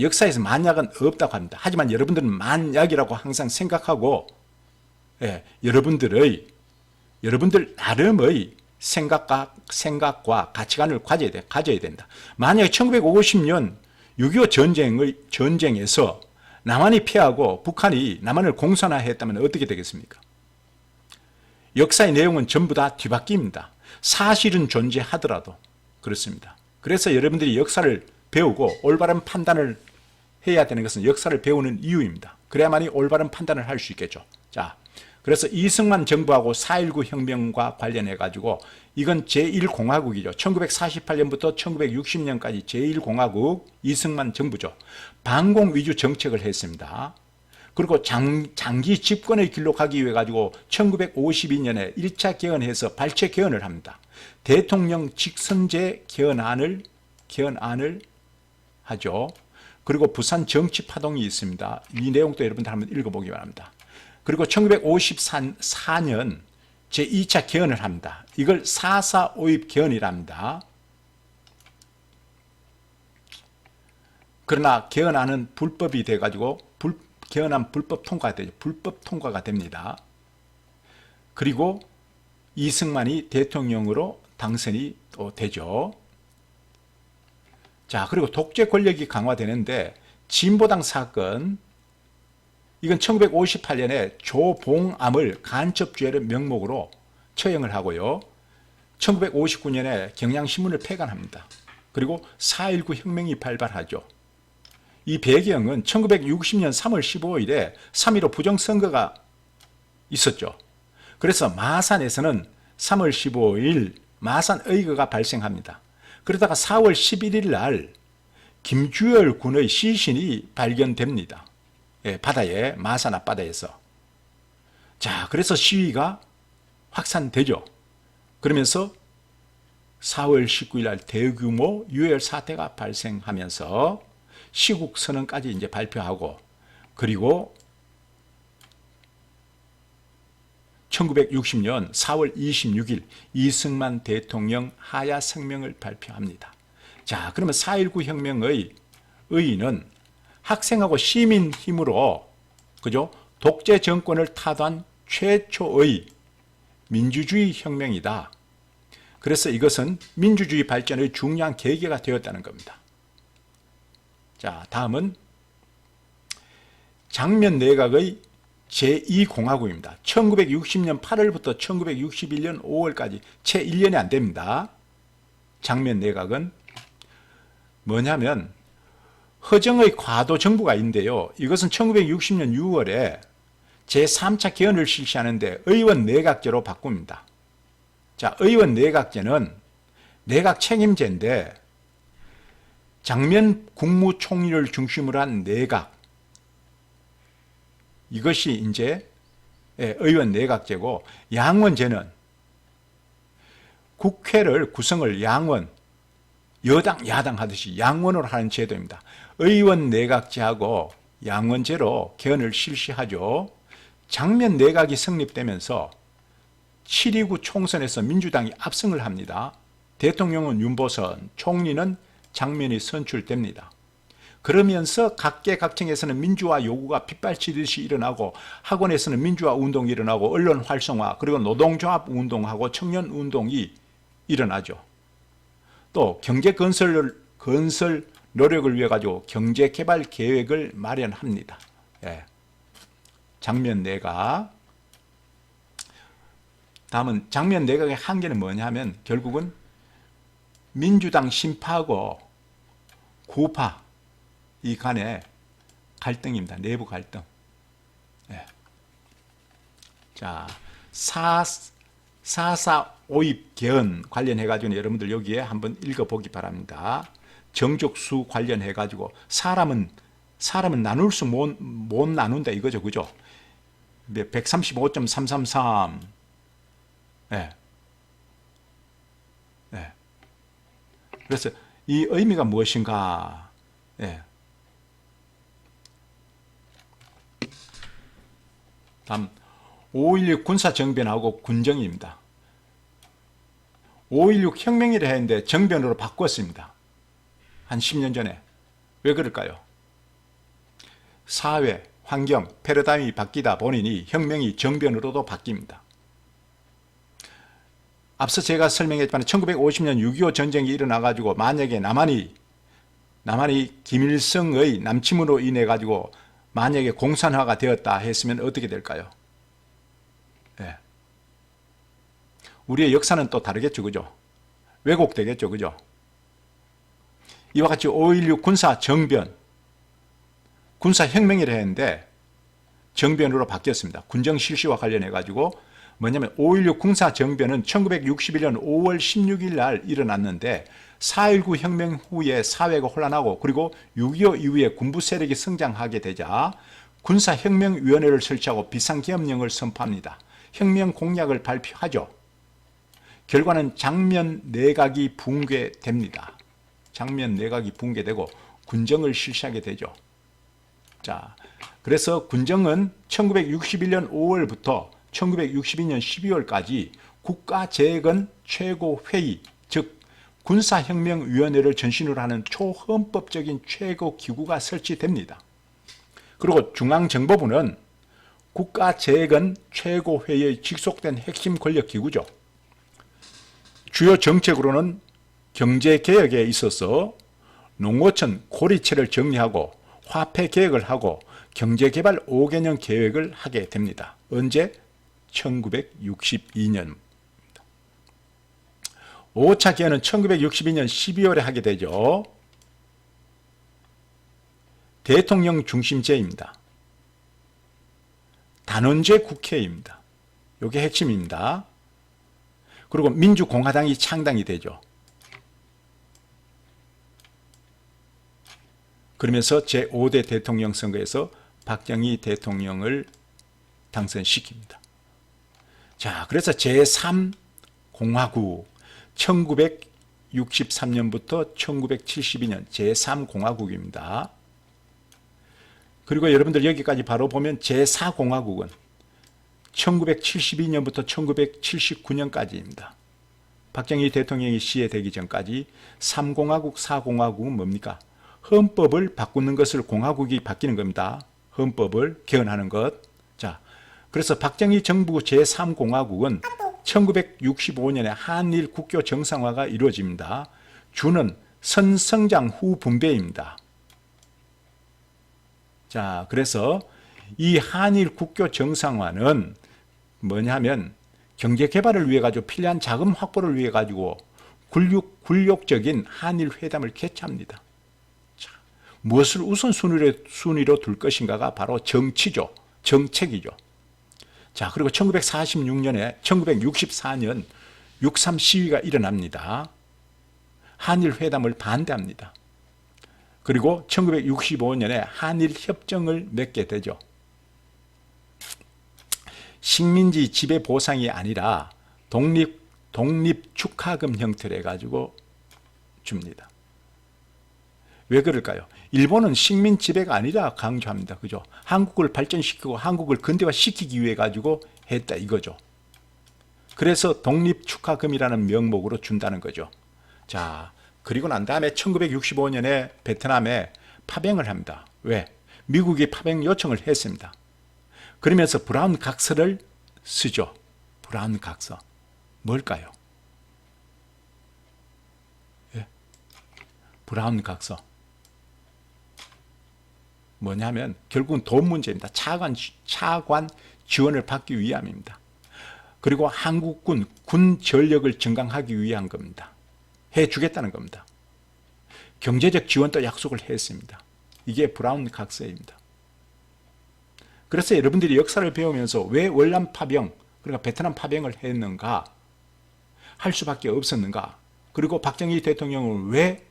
역사에서 만약은 없다고 합니다. 하지만 여러분들은 만약이라고 항상 생각하고 여러분들 나름의 생각과 가치관을 가져야 된다. 만약에 1950년 6.25 전쟁에서 남한이 패하고 북한이 남한을 공산화했다면 어떻게 되겠습니까? 역사의 내용은 전부 다 뒤바뀝니다. 사실은 존재하더라도 그렇습니다. 그래서 여러분들이 역사를 배우고 올바른 판단을 해야 되는 것은 역사를 배우는 이유입니다. 그래야만이 올바른 판단을 할 수 있겠죠. 자, 그래서 이승만 정부하고 4.19 혁명과 관련해 가지고 이건 제1공화국이죠. 1948년부터 1960년까지 제1공화국 이승만 정부죠. 반공 위주 정책을 했습니다. 그리고 장기 집권의 길로 가기 위해 가지고 1952년에 1차 개헌해서 발췌 개헌을 합니다. 대통령 직선제 개헌안을 하죠. 그리고 부산 정치파동이 있습니다. 이 내용도 여러분들 한번 읽어보기 바랍니다. 그리고 1954년 제2차 개헌을 합니다. 이걸 4.4.5입 개헌이랍니다. 그러나 개헌안은 불법이 돼가지고 개헌안 불법 통과가 되죠. 불법 통과가 됩니다. 그리고 이승만이 대통령으로 당선이 또 되죠. 자, 그리고 독재 권력이 강화되는데 진보당 사건, 이건 1958년에 조봉암을 간첩죄를 명목으로 처형을 하고요. 1959년에 경향신문을 폐간합니다. 그리고 4.19 혁명이 발발하죠. 이 배경은 1960년 3월 15일에 3.15 부정선거가 있었죠. 그래서 마산에서는 3월 15일 마산의거가 발생합니다. 그러다가 4월 11일 날 김주열 군의 시신이 발견됩니다. 바다에, 마산 앞바다에서. 자, 그래서 시위가 확산되죠. 그러면서 4월 19일 날 대규모 유혈 사태가 발생하면서 시국 선언까지 이제 발표하고, 그리고 1960년 4월 26일 이승만 대통령 하야 성명을 발표합니다. 자, 그러면 4.19 혁명의 의의는 학생하고 시민 힘으로, 그죠? 독재 정권을 타도한 최초의 민주주의 혁명이다. 그래서 이것은 민주주의 발전의 중요한 계기가 되었다는 겁니다. 자, 다음은 장면 내각의 제2공화국입니다. 1960년 8월부터 1961년 5월까지 채 1년이 안 됩니다. 장면 내각은 뭐냐면 허정의 과도 정부가 있는데요. 이것은 1960년 6월에 제3차 개헌을 실시하는데 의원 내각제로 바꿉니다. 자, 의원 내각제는 내각 책임제인데 장면 국무총리를 중심으로 한 내각, 이것이 이제 의원 내각제고, 양원제는 국회를 구성을 양원, 여당, 야당 하듯이 양원으로 하는 제도입니다. 의원 내각제하고 양원제로 개헌을 실시하죠. 장면 내각이 성립되면서 7.29 총선에서 민주당이 압승을 합니다. 대통령은 윤보선, 총리는 장면이 선출됩니다. 그러면서 각계각층에서는 민주화 요구가 빗발치듯이 일어나고, 학원에서는 민주화 운동이 일어나고, 언론 활성화, 그리고 노동조합 운동하고 청년 운동이 일어나죠. 또 경제 건설 노력을 위해 가지고 경제 개발 계획을 마련합니다. 장면 내각. 다음은 장면 내각의 한계는 뭐냐면 결국은 민주당 신파하고 구파 이 간의 갈등입니다. 내부 갈등. 자, 4.4.5입 개헌 관련해가지고 여러분들 여기에 한번 읽어보기 바랍니다. 정족수 관련해가지고 사람은 나눌 수 못 나눈다 이거죠. 그죠? 135.333. 그래서 이 의미가 무엇인가? 다음 5.16 군사정변하고 군정입니다. 5.16 혁명이라 했는데 정변으로 바꿨습니다. 한 10년 전에. 왜 그럴까요? 사회, 환경, 패러다임이 바뀌다 보니 혁명이 정변으로도 바뀝니다. 앞서 제가 설명했지만 1950년 6.25 전쟁이 일어나가지고 만약에 남한이 김일성의 남침으로 인해 가지고 만약에 공산화가 되었다 했으면 어떻게 될까요? 네. 우리의 역사는 또 다르겠죠, 그죠? 왜곡되겠죠, 그죠? 이와 같이 5.16 군사 정변, 군사혁명이라 했는데 정변으로 바뀌었습니다. 군정 실시와 관련해 가지고 뭐냐면 5.16 군사 정변은 1961년 5월 16일 날 일어났는데 4.19 혁명 후에 사회가 혼란하고 그리고 6.25 이후에 군부 세력이 성장하게 되자 군사혁명위원회를 설치하고 비상계엄령을 선포합니다. 혁명 공약을 발표하죠. 결과는 장면 내각이 붕괴됩니다. 장면 내각이 붕괴되고 군정을 실시하게 되죠. 자, 그래서 군정은 1961년 5월부터 1962년 12월까지 국가재건 최고회의, 즉 군사혁명위원회를 전신으로 하는 초헌법적인 최고기구가 설치됩니다. 그리고 중앙정보부는 국가재건 최고회의의 직속된 핵심 권력기구죠. 주요 정책으로는 경제개혁에 있어서 농어촌 고리채를 정리하고 화폐개혁을 하고 경제개발 5개년 계획을 하게 됩니다. 언제? 1962년. 5차 개헌은 1962년 12월에 하게 되죠. 대통령 중심제입니다. 단원제 국회입니다. 이게 핵심입니다. 그리고 민주공화당이 창당이 되죠. 그러면서 제5대 대통령 선거에서 박정희 대통령을 당선시킵니다. 자, 그래서 제3공화국 1963년부터 1972년 제3공화국입니다. 그리고 여러분들 여기까지 바로 보면 제4공화국은 1972년부터 1979년까지입니다. 박정희 대통령이 시해되기 전까지 3공화국, 4공화국은 뭡니까? 헌법을 바꾸는 것을 공화국이 바뀌는 겁니다. 헌법을 개헌하는 것. 자, 그래서 박정희 정부 제3공화국은 1965년에 한일 국교 정상화가 이루어집니다. 주는 선성장 후 분배입니다. 자, 그래서 이 한일 국교 정상화는 뭐냐면 경제 개발을 위해 가지고 필요한 자금 확보를 위해 가지고 굴욕적인 한일 회담을 개최합니다. 자, 무엇을 우선순위로 둘 것인가가 바로 정치죠. 정책이죠. 자, 그리고 1964년 6.3 시위가 일어납니다. 한일 회담을 반대합니다. 그리고 1965년에 한일 협정을 맺게 되죠. 식민지 지배 보상이 아니라 독립 축하금 형태로 해가지고 줍니다. 왜 그럴까요? 일본은 식민 지배가 아니라 강조합니다. 그죠? 한국을 발전시키고 한국을 근대화시키기 위해 가지고 했다 이거죠. 그래서 독립 축하금이라는 명목으로 준다는 거죠. 자, 그리고 난 다음에 1965년에 베트남에 파병을 합니다. 왜? 미국이 파병 요청을 했습니다. 그러면서 브라운 각서를 쓰죠. 브라운 각서. 뭘까요? 예? 브라운 각서. 뭐냐면 결국은 돈 문제입니다. 차관 지원을 받기 위함입니다. 그리고 한국군 군 전력을 증강하기 위한 겁니다. 해주겠다는 겁니다. 경제적 지원도 약속을 했습니다. 이게 브라운 각서입니다. 그래서 여러분들이 역사를 배우면서 왜 월남 파병, 그러니까 베트남 파병을 했는가, 할 수밖에 없었는가, 그리고 박정희 대통령은 왜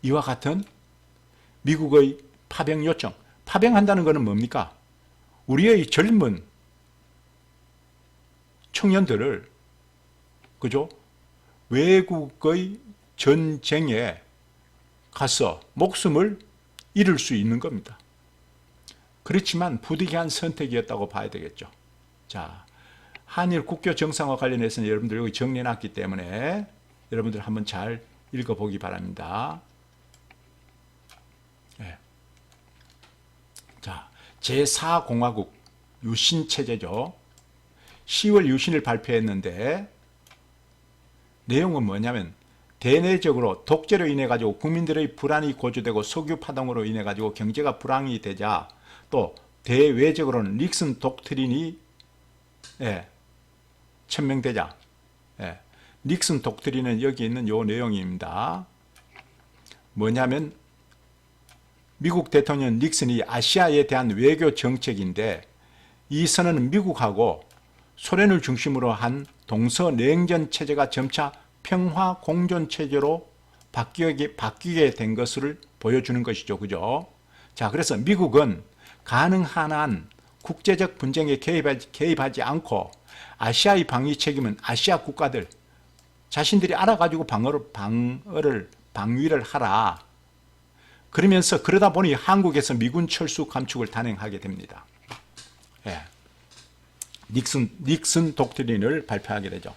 이와 같은 미국의 파병 요청, 파병한다는 것은 뭡니까? 우리의 젊은 청년들을, 그죠? 외국의 전쟁에 가서 목숨을 잃을 수 있는 겁니다. 그렇지만 부득이한 선택이었다고 봐야 되겠죠. 자, 한일 국교 정상화 관련해서는 여러분들 여기 정리해놨기 때문에 여러분들 한번 잘 읽어보기 바랍니다. 네. 자, 제4공화국 유신체제죠. 10월 유신을 발표했는데 내용은 뭐냐면 대내적으로 독재로 인해 가지고 국민들의 불안이 고조되고 석유 파동으로 인해 가지고 경제가 불황이 되자, 또 대외적으로는 닉슨 독트린이 천명되자, 닉슨 독트린은 여기 있는 요 내용입니다. 뭐냐면 미국 대통령 닉슨이 아시아에 대한 외교 정책인데, 이 선언은 미국하고 소련을 중심으로 한 동서냉전 체제가 점차 평화 공존 체제로 바뀌게 된 것을 보여주는 것이죠. 그죠? 자, 그래서 미국은 가능한 한 국제적 분쟁에 개입하지 않고 아시아의 방위 책임은 아시아 국가들 자신들이 알아가지고 방위를 하라. 그러면서 그러다 보니 한국에서 미군 철수 감축을 단행하게 됩니다. 닉슨 독트린을 발표하게 되죠.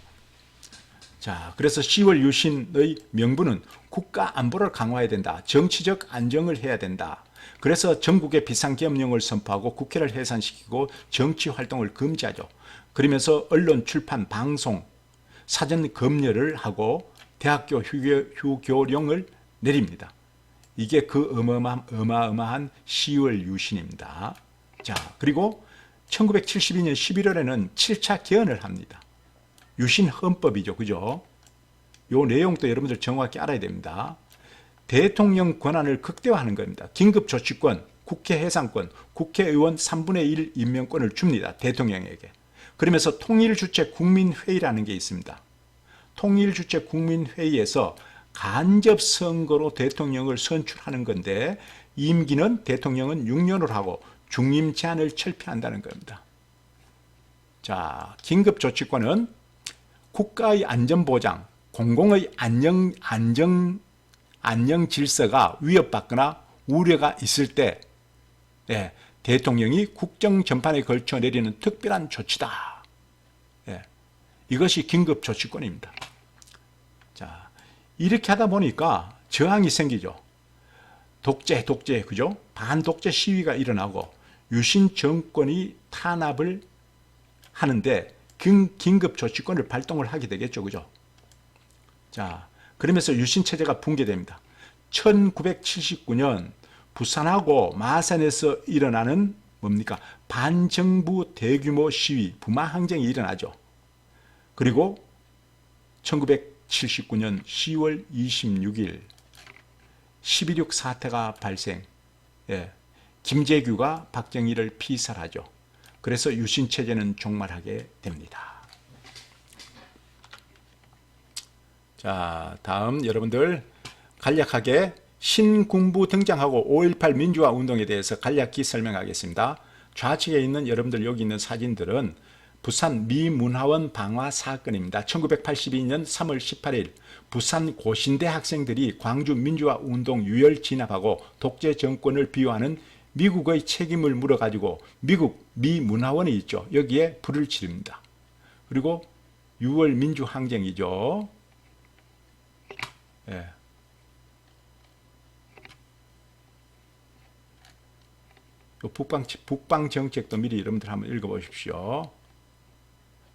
자, 그래서 10월 유신의 명분은 국가 안보를 강화해야 된다. 정치적 안정을 해야 된다. 그래서 전국에 비상계엄령을 선포하고 국회를 해산시키고 정치 활동을 금지하죠. 그러면서 언론, 출판, 방송, 사전 검열을 하고 대학교 휴교령을 내립니다. 이게 그 어마어마한 10월 유신입니다. 자, 그리고 1972년 11월에는 7차 개헌을 합니다. 유신 헌법이죠. 그죠? 요 내용도 여러분들 정확히 알아야 됩니다. 대통령 권한을 극대화하는 겁니다. 긴급조치권, 국회 해산권, 국회의원 3분의 1 임명권을 줍니다. 대통령에게. 그러면서 통일주체 국민회의라는 게 있습니다. 통일주체 국민회의에서 간접선거로 대통령을 선출하는 건데, 임기는 대통령은 6년을 하고 중임 제한을 철폐한다는 겁니다. 자, 긴급조치권은 국가의 안전보장, 공공의 안녕 질서가 위협받거나 우려가 있을 때 대통령이 국정 전반에 걸쳐 내리는 특별한 조치다. 이것이 긴급조치권입니다. 자, 이렇게 하다 보니까 저항이 생기죠. 독재, 그죠? 반독재 시위가 일어나고 유신 정권이 탄압을 하는데 긴급조치권을 발동을 하게 되겠죠. 그죠? 자, 그러면서 유신체제가 붕괴됩니다. 1979년 부산하고 마산에서 일어나는 뭡니까? 반정부 대규모 시위, 부마항쟁이 일어나죠. 그리고 1979년 10월 26일 12.6 사태가 발생. 김재규가 박정희를 피살하죠. 그래서 유신체제는 종말하게 됩니다. 자, 다음 여러분들 간략하게 신군부 등장하고 5.18 민주화 운동에 대해서 간략히 설명하겠습니다. 좌측에 있는 여러분들 여기 있는 사진들은 부산 미문화원 방화 사건입니다. 1982년 3월 18일 부산 고신대 학생들이 광주 민주화 운동 유혈 진압하고 독재 정권을 비호하는 미국의 책임을 물어가지고 미국 미문화원이 있죠. 여기에 불을 지릅니다. 그리고 6월 민주항쟁이죠. 북방 정책도 미리 여러분들 한번 읽어보십시오.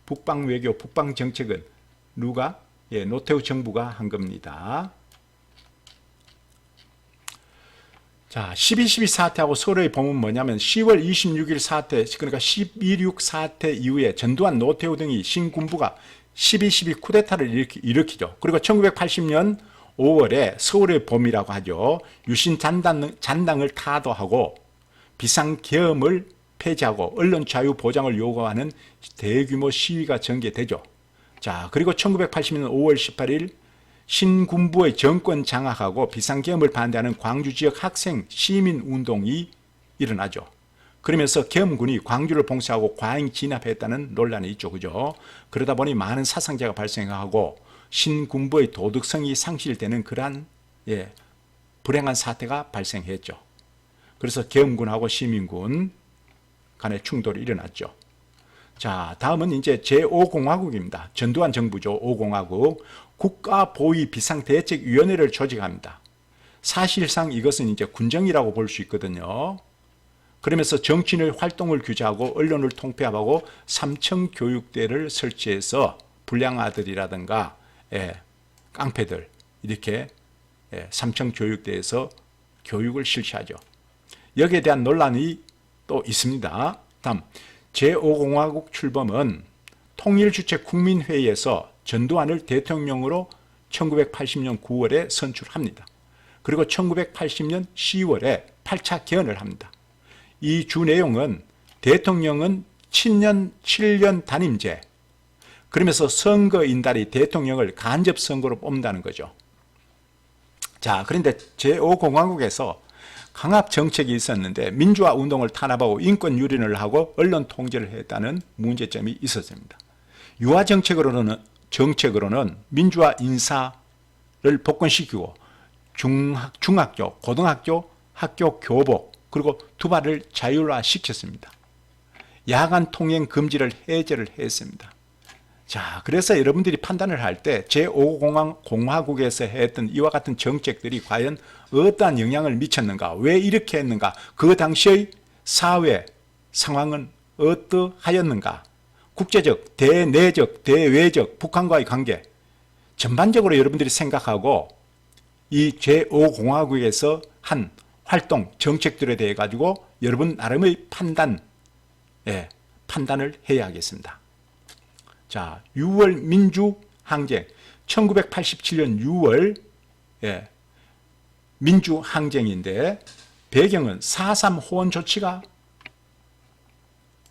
북방 외교, 북방 정책은 누가? 노태우 정부가 한 겁니다. 자, 12.12 사태하고 서로의 범은 뭐냐면 10월 26일 사태, 그러니까 12.6 사태 이후에 전두환, 노태우 등이 신군부가 12.12 쿠데타를 일으키죠. 그리고 1980년 5월에 서울의 봄이라고 하죠. 유신 잔당을 타도하고 비상계엄을 폐지하고 언론 자유 보장을 요구하는 대규모 시위가 전개되죠. 자, 그리고 1980년 5월 18일 신군부의 정권 장악하고 비상계엄을 반대하는 광주 지역 학생 시민운동이 일어나죠. 그러면서 계엄군이 광주를 봉쇄하고 과잉 진압했다는 논란이 있죠. 그죠? 그러다 보니 많은 사상자가 발생하고 신군부의 도덕성이 상실되는 그러한 불행한 사태가 발생했죠. 그래서 계엄군하고 시민군 간의 충돌이 일어났죠. 자, 다음은 이제 제5공화국입니다. 전두환 정부죠. 5공화국. 국가보위 비상대책위원회를 조직합니다. 사실상 이것은 이제 군정이라고 볼 수 있거든요. 그러면서 정치인의 활동을 규제하고 언론을 통폐합하고 삼청교육대를 설치해서 불량 아들이라든가 깡패들 이렇게 삼청교육대에서 교육을 실시하죠. 여기에 대한 논란이 또 있습니다. 다음 제5공화국 출범은 통일주체 국민회의에서 전두환을 대통령으로 1980년 9월에 선출합니다. 그리고 1980년 10월에 8차 개헌을 합니다. 이 주 내용은 대통령은 친년 7년 단임제, 그러면서 선거 인달이 대통령을 간접 선거로 뽑는다는 거죠. 자, 그런데 제5공화국에서 강압 정책이 있었는데 민주화 운동을 탄압하고 인권 유린을 하고 언론 통제를 했다는 문제점이 있었습니다. 유화 정책으로는 민주화 인사를 복권시키고 중학교, 고등학교, 학교 교복 그리고 투바를 자율화시켰습니다. 야간 통행 금지를 해제를 했습니다. 자, 그래서 여러분들이 판단을 할 때 제5공화국에서 했던 이와 같은 정책들이 과연 어떠한 영향을 미쳤는가, 왜 이렇게 했는가, 그 당시의 사회 상황은 어떠하였는가, 국제적, 대내적, 대외적, 북한과의 관계 전반적으로 여러분들이 생각하고 이 제5공화국에서 한 활동, 정책들에 대해 가지고 여러분 나름의 판단을 해야 하겠습니다. 자, 6월 민주항쟁, 1987년 6월 민주항쟁인데 배경은 4.3 호원 조치가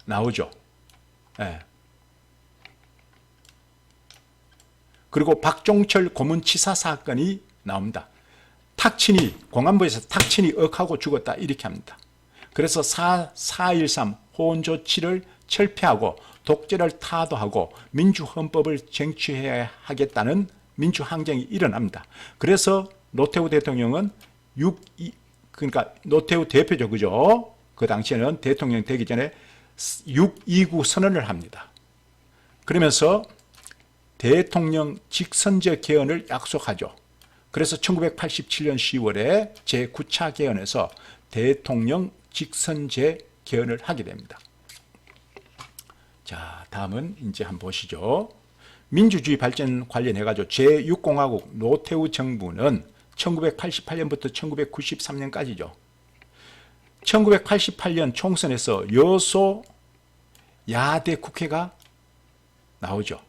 나오죠. 그리고 박종철 고문치사 사건이 나옵니다. 탁친이, 공안부에서 탁친이 억하고 죽었다 이렇게 합니다. 그래서 4.13 호원 조치를 철폐하고 독재를 타도하고 민주헌법을 쟁취해야 하겠다는 민주항쟁이 일어납니다. 그래서 노태우 대통령은 그러니까 노태우 대표죠, 그죠? 그 당시에는 대통령 되기 전에 6.29 선언을 합니다. 그러면서 대통령 직선제 개헌을 약속하죠. 그래서 1987년 10월에 제9차 개헌에서 대통령 직선제 개헌을 하게 됩니다. 자, 다음은 이제 한번 보시죠. 민주주의 발전 관련해가지고 제6공화국 노태우 정부는 1988년부터 1993년까지죠. 1988년 총선에서 여소 야대 국회가 나오죠.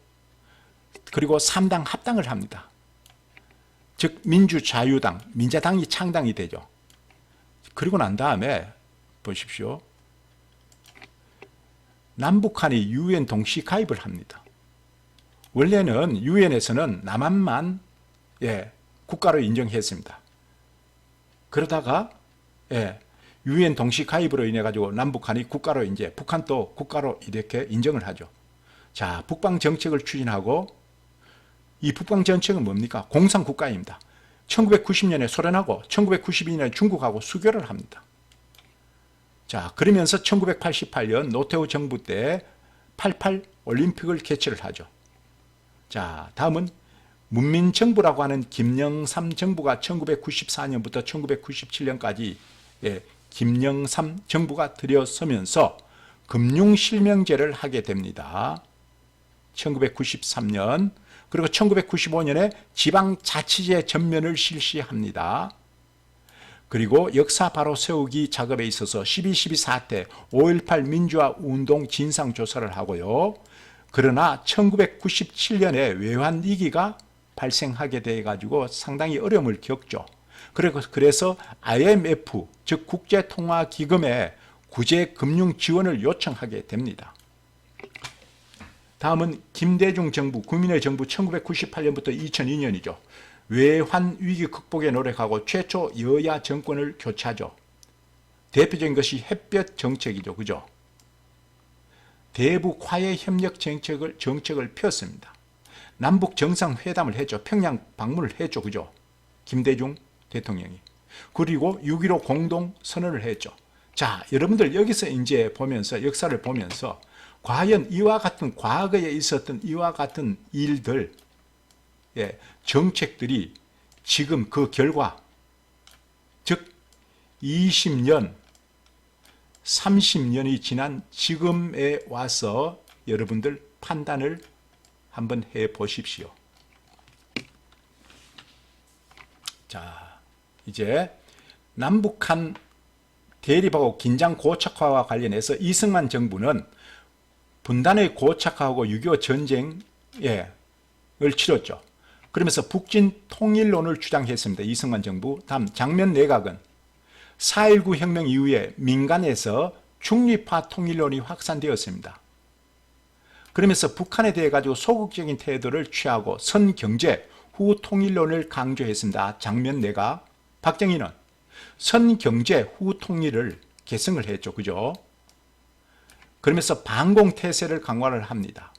그리고 3당 합당을 합니다. 즉 민주자유당, 민자당이 창당이 되죠. 그리고 난 다음에 보십시오. 남북한이 UN 동시 가입을 합니다. 원래는 UN에서는 남한만 국가로 인정했습니다. 그러다가 UN 동시 가입으로 인해 가지고 남북한이 국가로 이제 북한도 국가로 이렇게 인정을 하죠. 자, 북방 정책을 추진하고 이 북방 정책은 뭡니까? 공산 국가입니다. 1990년에 소련하고 1992년에 중국하고 수교를 합니다. 자, 그러면서 1988년 노태우 정부 때 88 올림픽을 개최를 하죠. 자, 다음은 문민정부라고 하는 김영삼 정부가 1994년부터 1997년까지 김영삼 정부가 들어서면서 금융실명제를 하게 됩니다. 1993년. 그리고 1995년에 지방자치제 전면을 실시합니다. 그리고 역사 바로 세우기 작업에 있어서 12.12 사태, 5.18 민주화 운동 진상조사를 하고요. 그러나 1997년에 외환위기가 발생하게 돼가지고 상당히 어려움을 겪죠. 그래서 IMF, 즉 국제통화기금에 구제금융 지원을 요청하게 됩니다. 다음은 김대중 정부, 국민의 정부 1998년부터 2002년이죠. 외환위기 극복에 노력하고 최초 여야 정권을 교체하죠. 대표적인 것이 햇볕 정책이죠. 그죠? 대북 화해 협력 정책을 폈습니다. 남북 정상회담을 했죠. 평양 방문을 했죠. 그죠? 김대중 대통령이. 그리고 6.15 공동선언을 했죠. 자, 여러분들 여기서 이제 보면서, 역사를 보면서, 과연 이와 같은 과거에 있었던 이와 같은 일들, 정책들이 지금 그 결과, 즉 20년 30년이 지난 지금에 와서 여러분들 판단을 한번 해 보십시오. 자, 이제 남북한 대립하고 긴장 고착화와 관련해서 이승만 정부는 분단의 고착화하고 6.25 전쟁을 치렀죠. 그러면서 북진 통일론을 주장했습니다. 이승만 정부. 다음 장면 내각은 4.19 혁명 이후에 민간에서 중립화 통일론이 확산되었습니다. 그러면서 북한에 대해 가지고 소극적인 태도를 취하고 선경제 후 통일론을 강조했습니다. 장면 내각. 박정희는 선경제 후 통일을 계승을 했죠. 그죠? 그러면서 반공태세를 강화를 합니다.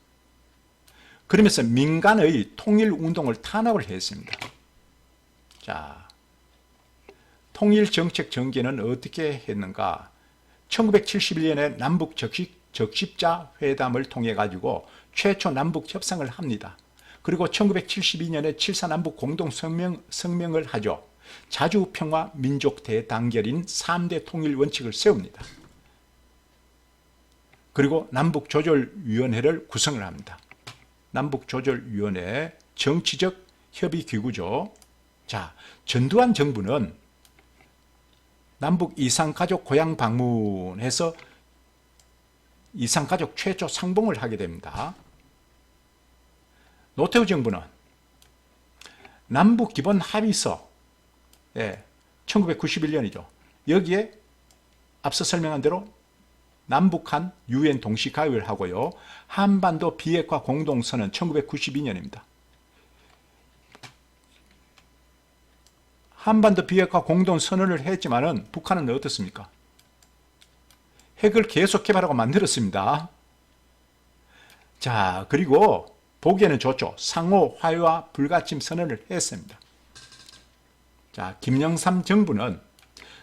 그러면서 민간의 통일운동을 탄압을 했습니다. 자, 통일정책 전개는 어떻게 했는가? 1971년에 남북 적십자 회담을 통해 가지고 최초 남북 협상을 합니다. 그리고 1972년에 7.4 남북 공동성명을 하죠. 자주평화 민족 대단결인 3대 통일 원칙을 세웁니다. 그리고 남북조절위원회를 구성을 합니다. 남북조절위원회 정치적 협의기구죠. 자, 전두환 정부는 남북 이산가족 고향 방문해서 이산가족 최초 상봉을 하게 됩니다. 노태우 정부는 남북기본합의서 1991년이죠. 여기에 앞서 설명한 대로 남북한 UN 동시 가입을 하고요. 한반도 비핵화 공동선언 1992년입니다. 한반도 비핵화 공동선언을 했지만은 북한은 어떻습니까? 핵을 계속 개발하고 만들었습니다. 자, 그리고 보기에는 좋죠. 상호 화해와 불가침 선언을 했습니다. 자, 김영삼 정부는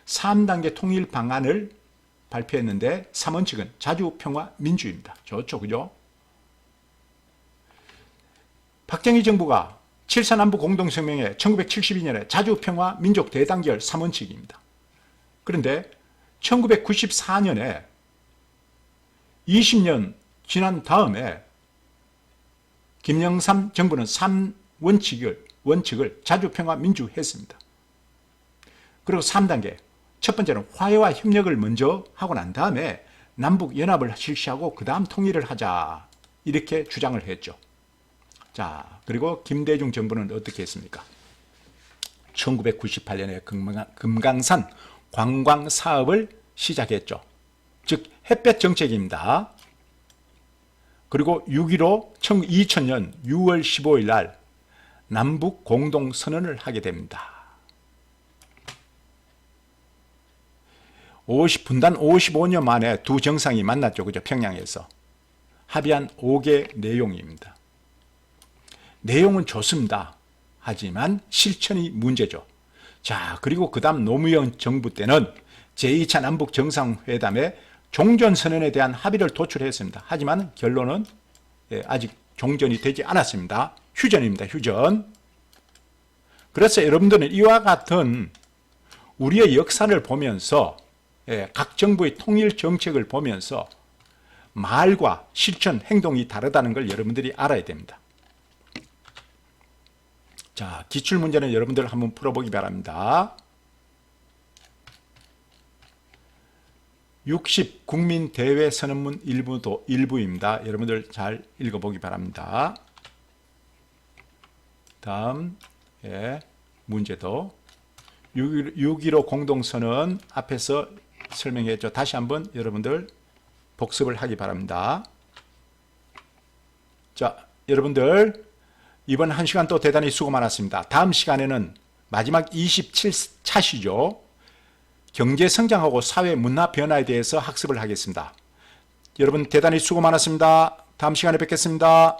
3단계 통일 방안을 발표했는데 3원칙은 자주평화 민주입니다. 좋죠. 그죠? 박정희 정부가 7.4 남북 공동성명회 1972년에 자주평화 민족 대단결 3원칙입니다. 그런데 1994년에 20년 지난 다음에 김영삼 정부는 3원칙을 자주평화 민주했습니다. 그리고 3단계 첫 번째는 화해와 협력을 먼저 하고 난 다음에 남북연합을 실시하고 그 다음 통일을 하자 이렇게 주장을 했죠. 자, 그리고 김대중 정부는 어떻게 했습니까? 1998년에 금강산 관광 사업을 시작했죠. 즉 햇볕 정책입니다. 그리고 6.15 2000년 6월 15일 날 남북 공동선언을 하게 됩니다. 분단 55년 만에 두 정상이 만났죠. 그죠? 평양에서. 합의한 5개 내용입니다. 내용은 좋습니다. 하지만 실천이 문제죠. 자, 그리고 그 다음 노무현 정부 때는 제2차 남북 정상회담에 종전선언에 대한 합의를 도출했습니다. 하지만 결론은 아직 종전이 되지 않았습니다. 휴전입니다. 휴전. 그래서 여러분들은 이와 같은 우리의 역사를 보면서 각 정부의 통일 정책을 보면서 말과 실천, 행동이 다르다는 걸 여러분들이 알아야 됩니다. 자, 기출문제는 여러분들 한번 풀어보기 바랍니다. 60 국민대회 선언문 일부입니다. 여러분들 잘 읽어보기 바랍니다. 다음 문제도 6.15 공동선언 앞에서 설명했죠. 다시 한번 여러분들 복습을 하기 바랍니다. 자, 여러분들 이번 1시간 또 대단히 수고 많았습니다. 다음 시간에는 마지막 27차시죠. 경제 성장하고 사회 문화 변화에 대해서 학습을 하겠습니다. 여러분 대단히 수고 많았습니다. 다음 시간에 뵙겠습니다.